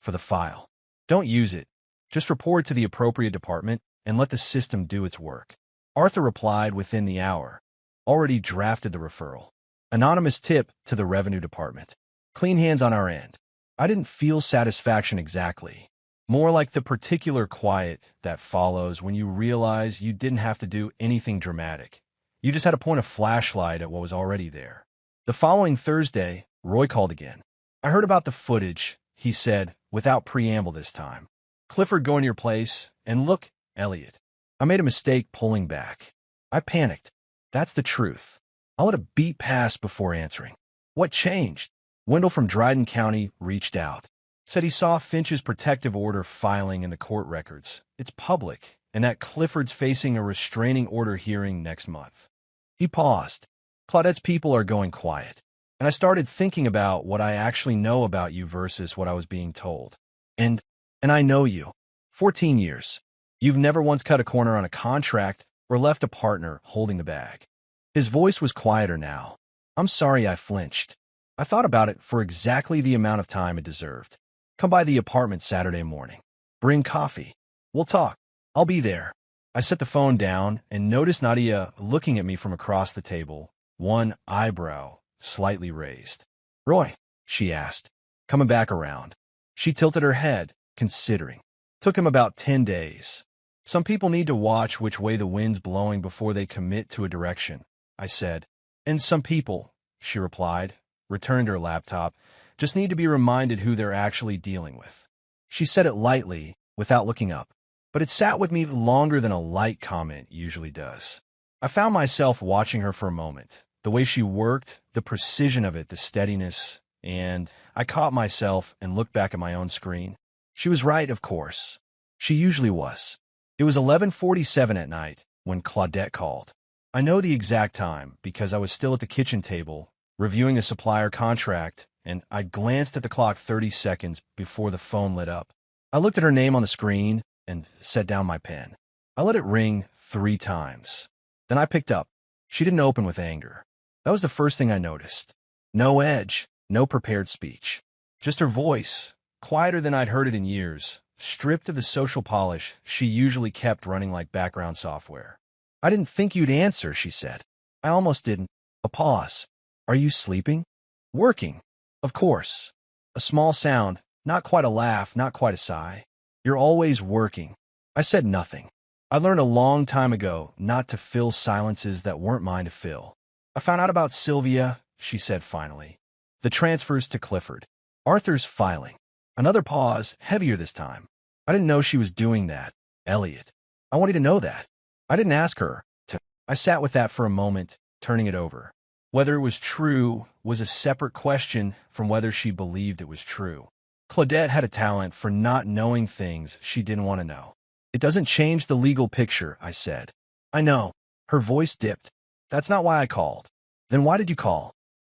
For the file. Don't use it. Just report it to the appropriate department and let the system do its work. Arthur replied within the hour. Already drafted the referral. Anonymous tip to the Revenue Department. Clean hands on our end. I didn't feel satisfaction exactly. More like the particular quiet that follows when you realize you didn't have to do anything dramatic. You just had to point a flashlight at what was already there. The following Thursday, Roy called again. I heard about the footage, he said, without preamble this time. Clifford going to your place, and look, Elliot. I made a mistake pulling back. I panicked. That's the truth. I let a beat pass before answering. What changed? Wendell from Dryden County reached out. Said he saw Finch's protective order filing in the court records. It's public, and that Clifford's facing a restraining order hearing next month. He paused. Claudette's people are going quiet. And I started thinking about what I actually know about you versus what I was being told. And I know you. 14 years. You've never once cut a corner on a contract or left a partner holding the bag. His voice was quieter now. I'm sorry I flinched. I thought about it for exactly the amount of time it deserved. Come by the apartment Saturday morning. Bring coffee. We'll talk. I'll be there. I set the phone down and noticed Nadia looking at me from across the table, one eyebrow slightly raised. Roy, she asked, coming back around. She tilted her head, considering. Took him about 10 days. Some people need to watch which way the wind's blowing before they commit to a direction, I said. And some people, she replied, returned her laptop, just need to be reminded who they're actually dealing with. She said it lightly, without looking up, but it sat with me longer than a light comment usually does. I found myself watching her for a moment, the way she worked, the precision of it, the steadiness, and I caught myself and looked back at my own screen. She was right, of course. She usually was. It was 11:47 at night when Claudette called. I know the exact time because I was still at the kitchen table, reviewing a supplier contract, and I glanced at the clock 30 seconds before the phone lit up. I looked at her name on the screen and set down my pen. I let it ring 3 times. Then I picked up. She didn't open with anger. That was the first thing I noticed. No edge, no prepared speech. Just her voice, quieter than I'd heard it in years, stripped of the social polish she usually kept running like background software. I didn't think you'd answer, she said. I almost didn't. A pause. Are you sleeping? Working. Of course. A small sound, not quite a laugh, not quite a sigh. You're always working. I said nothing. I learned a long time ago not to fill silences that weren't mine to fill. I found out about Sylvia, she said finally. The transfers to Clifford. Arthur's filing. Another pause, heavier this time. I didn't know she was doing that. Elliot. I wanted to know that. I didn't ask her to. I sat with that for a moment, turning it over. Whether it was true was a separate question from whether she believed it was true. Claudette had a talent for not knowing things she didn't want to know. It doesn't change the legal picture, I said. I know. Her voice dipped. That's not why I called. Then why did you call?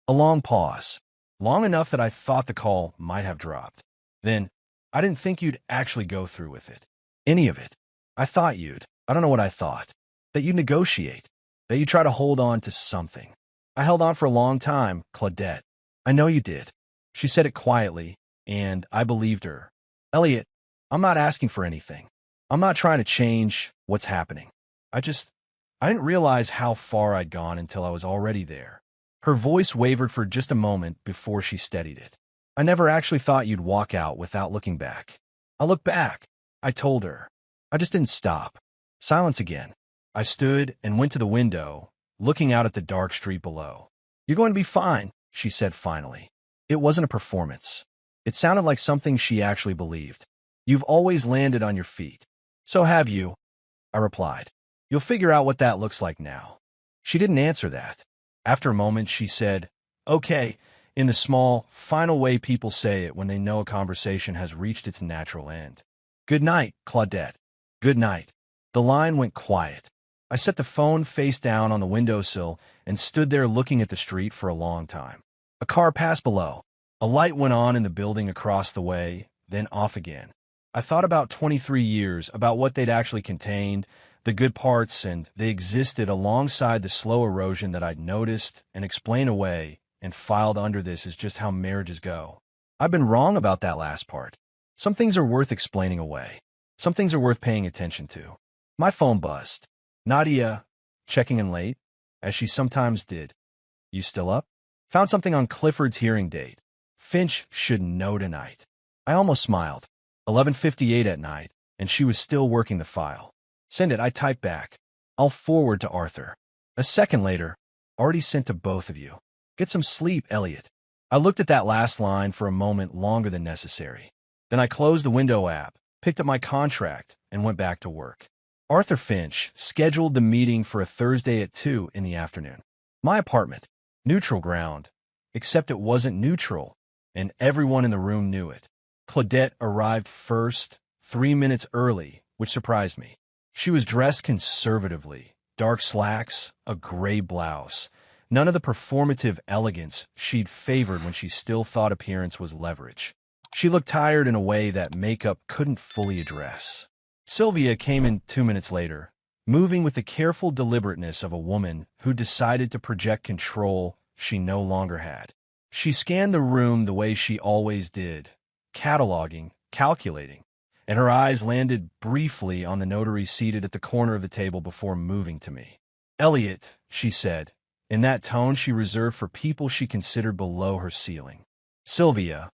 A long pause. Long enough that I thought the call might have dropped. Then, I didn't think you'd actually go through with it. Any of it. I thought you'd. I don't know what I thought. That you'd negotiate. That you'd try to hold on to something. I held on for a long time, Claudette. I know you did. She said it quietly, and I believed her. Elliot, I'm not asking for anything. I'm not trying to change what's happening. I didn't realize how far I'd gone until I was already there. Her voice wavered for just a moment before she steadied it. I never actually thought you'd walk out without looking back. I looked back. I told her. I just didn't stop. Silence again. I stood and went to the window, looking out at the dark street below. You're going to be fine, she said finally. It wasn't a performance. It sounded like something she actually believed. You've always landed on your feet. So have you, I replied. You'll figure out what that looks like now. She didn't answer that. After a moment, she said, okay, in the small, final way people say it when they know a conversation has reached its natural end. Good night, Claudette. Good night. The line went quiet. I set the phone face down on the windowsill and stood there looking at the street for a long time. A car passed below. A light went on in the building across the way, then off again. I thought about 23 years, about what they'd actually contained, the good parts, and they existed alongside the slow erosion that I'd noticed and explained away and filed under this is just how marriages go. I've been wrong about that last part. Some things are worth explaining away. Some things are worth paying attention to. My phone buzzed. Nadia, checking in late, as she sometimes did. You still up? Found something on Clifford's hearing date. Finch should know tonight. I almost smiled. 11:58 at night, and she was still working the file. Send it, I typed back. I'll forward to Arthur. A second later, already sent to both of you. Get some sleep, Elliot. I looked at that last line for a moment longer than necessary. Then I closed the window app, picked up my contract, and went back to work. Arthur Finch scheduled the meeting for a Thursday at 2 in the afternoon. My apartment. Neutral ground. Except it wasn't neutral, and everyone in the room knew it. Claudette arrived first, 3 minutes early, which surprised me. She was dressed conservatively, dark slacks, a gray blouse. None of the performative elegance she'd favored when she still thought appearance was leverage. She looked tired in a way that makeup couldn't fully address. Sylvia came in 2 minutes later, moving with the careful deliberateness of a woman who decided to project control she no longer had. She scanned the room the way she always did, cataloging, calculating, and her eyes landed briefly on the notary seated at the corner of the table before moving to me. Elliot, she said, in that tone she reserved for people she considered below her ceiling. Sylvia,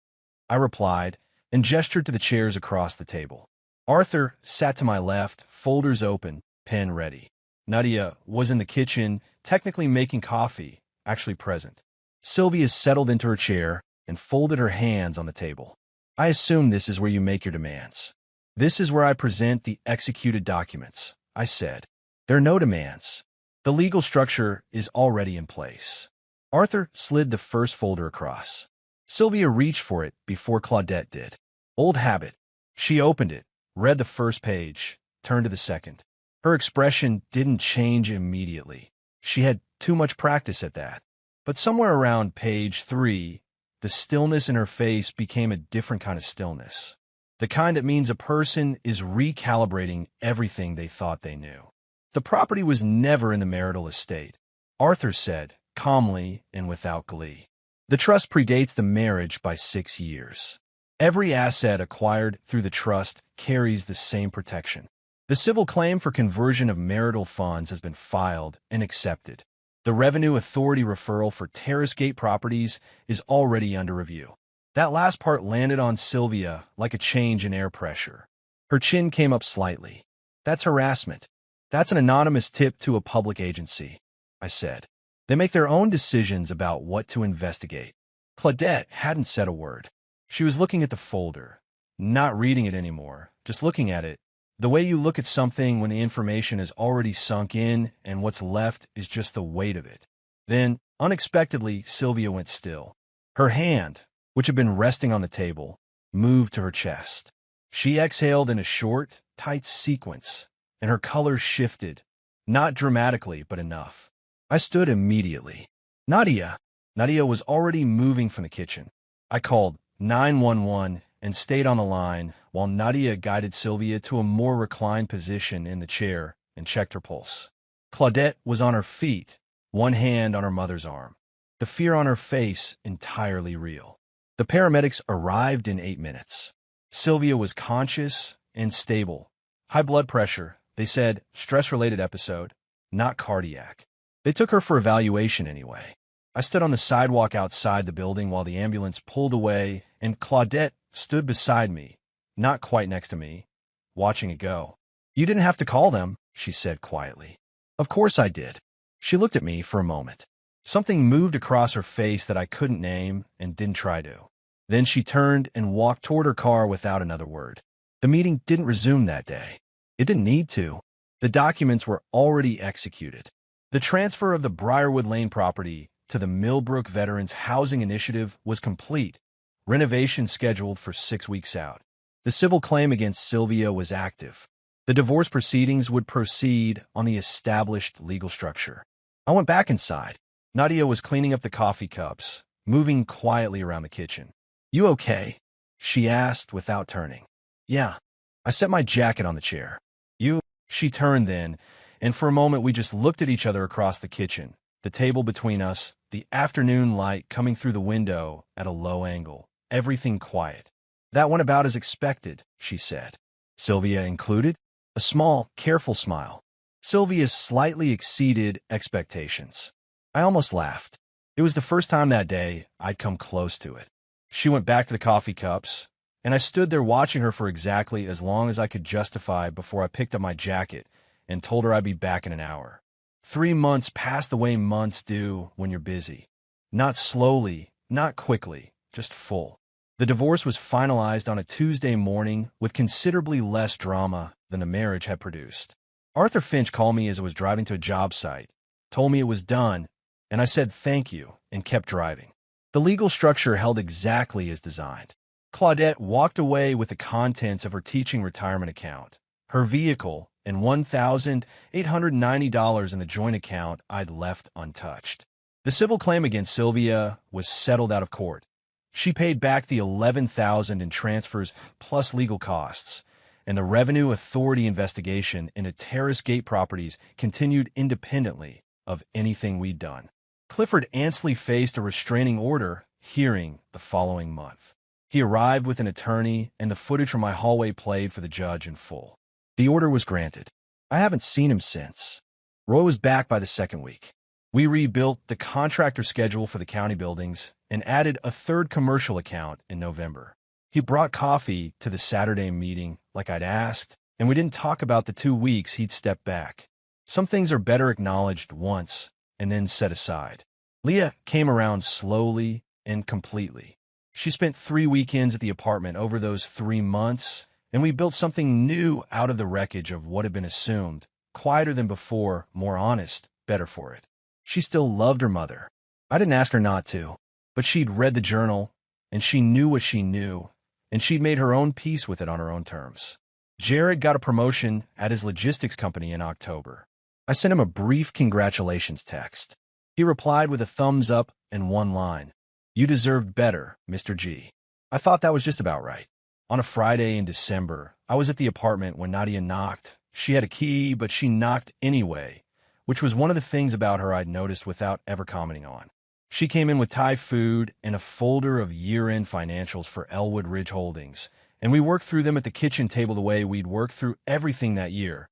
I replied, and gestured to the chairs across the table. Arthur sat to my left, folders open, pen ready. Nadia was in the kitchen, technically making coffee, actually present. Sylvia settled into her chair and folded her hands on the table. I assume this is where you make your demands. This is where I present the executed documents, I said. There are no demands. The legal structure is already in place. Arthur slid the first folder across. Sylvia reached for it before Claudette did. Old habit. She opened it, read the first page, turned to the second. Her expression didn't change immediately. She had too much practice at that. But somewhere around page 3, the stillness in her face became a different kind of stillness. The kind that means a person is recalibrating everything they thought they knew. The property was never in the marital estate, Arthur said, calmly and without glee. The trust predates the marriage by 6 years. Every asset acquired through the trust carries the same protection. The civil claim for conversion of marital funds has been filed and accepted. The Revenue Authority referral for Terrace Gate properties is already under review. That last part landed on Sylvia like a change in air pressure. Her chin came up slightly. That's harassment. That's an anonymous tip to a public agency, I said. They make their own decisions about what to investigate. Claudette hadn't said a word. She was looking at the folder, not reading it anymore, just looking at it. The way you look at something when the information is already sunk in and what's left is just the weight of it. Then, unexpectedly, Sylvia went still. Her hand, which had been resting on the table, moved to her chest. She exhaled in a short, tight sequence, and her color shifted, not dramatically, but enough. I stood immediately. Nadia! Nadia was already moving from the kitchen. I called 911 and stayed on the line while Nadia guided Sylvia to a more reclined position in the chair and checked her pulse. Claudette was on her feet, one hand on her mother's arm. The fear on her face entirely real. The paramedics arrived in 8 minutes. Sylvia was conscious and stable. High blood pressure, they said, stress-related episode, not cardiac. They took her for evaluation anyway. I stood on the sidewalk outside the building while the ambulance pulled away, and Claudette stood beside me, not quite next to me, watching it go. You didn't have to call them, she said quietly. Of course I did. She looked at me for a moment. Something moved across her face that I couldn't name and didn't try to. Then she turned and walked toward her car without another word. The meeting didn't resume that day. It didn't need to. The documents were already executed. The transfer of the Briarwood Lane property to the Millbrook Veterans Housing Initiative was complete, renovation scheduled for 6 weeks out. The civil claim against Sylvia was active. The divorce proceedings would proceed on the established legal structure. I went back inside. Nadia was cleaning up the coffee cups, moving quietly around the kitchen. "You okay?" she asked without turning. "Yeah." I set my jacket on the chair. "You?" She turned then, and for a moment we just looked at each other across the kitchen, the table between us, the afternoon light coming through the window at a low angle, everything quiet. "That went about as expected," she said. "Sylvia included?" A small, careful smile. Sylvia slightly exceeded expectations. I almost laughed. It was the first time that day I'd come close to it. She went back to the coffee cups, and I stood there watching her for exactly as long as I could justify before I picked up my jacket and told her I'd be back in an hour. 3 months passed the way months do when you're busy. Not slowly, not quickly, just full. The divorce was finalized on a Tuesday morning with considerably less drama than the marriage had produced. Arthur Finch called me as I was driving to a job site, told me it was done, and I said thank you and kept driving. The legal structure held exactly as designed. Claudette walked away with the contents of her teaching retirement account, her vehicle, and $1,890 in the joint account I'd left untouched. The civil claim against Sylvia was settled out of court. She paid back the $11,000 in transfers plus legal costs, and the Revenue Authority investigation into Terrace Gate properties continued independently of anything we'd done. Clifford Ansley faced a restraining order hearing the following month. He arrived with an attorney, and the footage from my hallway played for the judge in full. The order was granted. I haven't seen him since. Roy was back by the second week. We rebuilt the contractor schedule for the county buildings and added a third commercial account in November. He brought coffee to the Saturday meeting like I'd asked, and we didn't talk about the 2 weeks he'd stepped back. Some things are better acknowledged once and then set aside. Leah came around slowly and completely. She spent 3 weekends at the apartment over those 3 months, and we built something new out of the wreckage of what had been assumed, quieter than before, more honest, better for it. She still loved her mother. I didn't ask her not to, but she'd read the journal, and she knew what she knew, and she'd made her own peace with it on her own terms. Jared got a promotion at his logistics company in October. I sent him a brief congratulations text. He replied with a thumbs up and one line. "You deserved better, Mr. G." I thought that was just about right. On a Friday in December, I was at the apartment when Nadia knocked. She had a key, but she knocked anyway, which was one of the things about her I'd noticed without ever commenting on. She came in with Thai food and a folder of year-end financials for Elwood Ridge Holdings, and we worked through them at the kitchen table the way we'd worked through everything that year,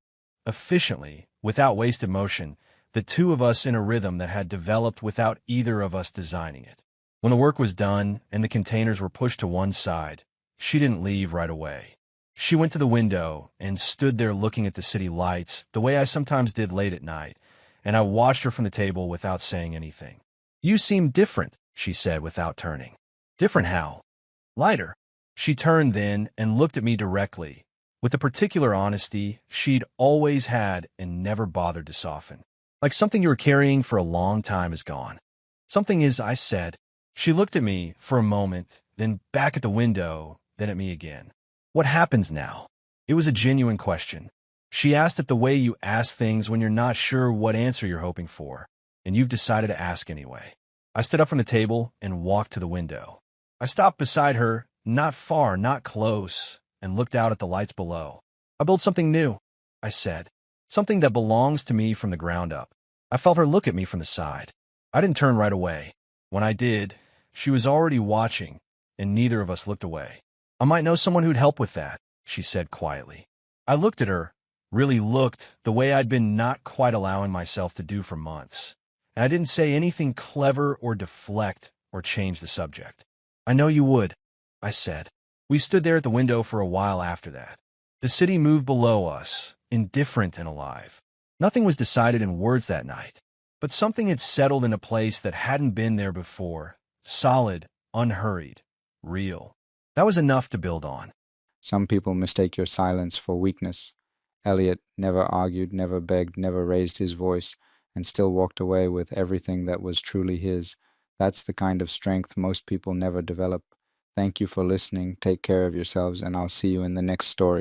efficiently, without wasted motion, the two of us in a rhythm that had developed without either of us designing it. When the work was done and the containers were pushed to one side, she didn't leave right away. She went to the window and stood there looking at the city lights the way I sometimes did late at night, and I watched her from the table without saying anything. "You seem different," she said without turning. "Different how?" "Lighter." She turned then and looked at me directly, with the particular honesty she'd always had and never bothered to soften. "Like something you were carrying for a long time is gone." "Something is," I said. She looked at me for a moment, then back at the window, then at me again. "What happens now?" It was a genuine question. She asked it the way you ask things when you're not sure what answer you're hoping for, and you've decided to ask anyway. I stood up from the table and walked to the window. I stopped beside her, not far, not close, and looked out at the lights below. "I built something new," I said. "Something that belongs to me from the ground up." I felt her look at me from the side. I didn't turn right away. When I did, she was already watching, and neither of us looked away. "I might know someone who'd help with that," she said quietly. I looked at her, really looked the way I'd been not quite allowing myself to do for months, and I didn't say anything clever or deflect or change the subject. "I know you would," I said. We stood there at the window for a while after that. The city moved below us, indifferent and alive. Nothing was decided in words that night. But something had settled in a place that hadn't been there before. Solid, unhurried, real. That was enough to build on. Some people mistake your silence for weakness. Elliot never argued, never begged, never raised his voice, and still walked away with everything that was truly his. That's the kind of strength most people never develop. Thank you for listening. Take care of yourselves, and I'll see you in the next story.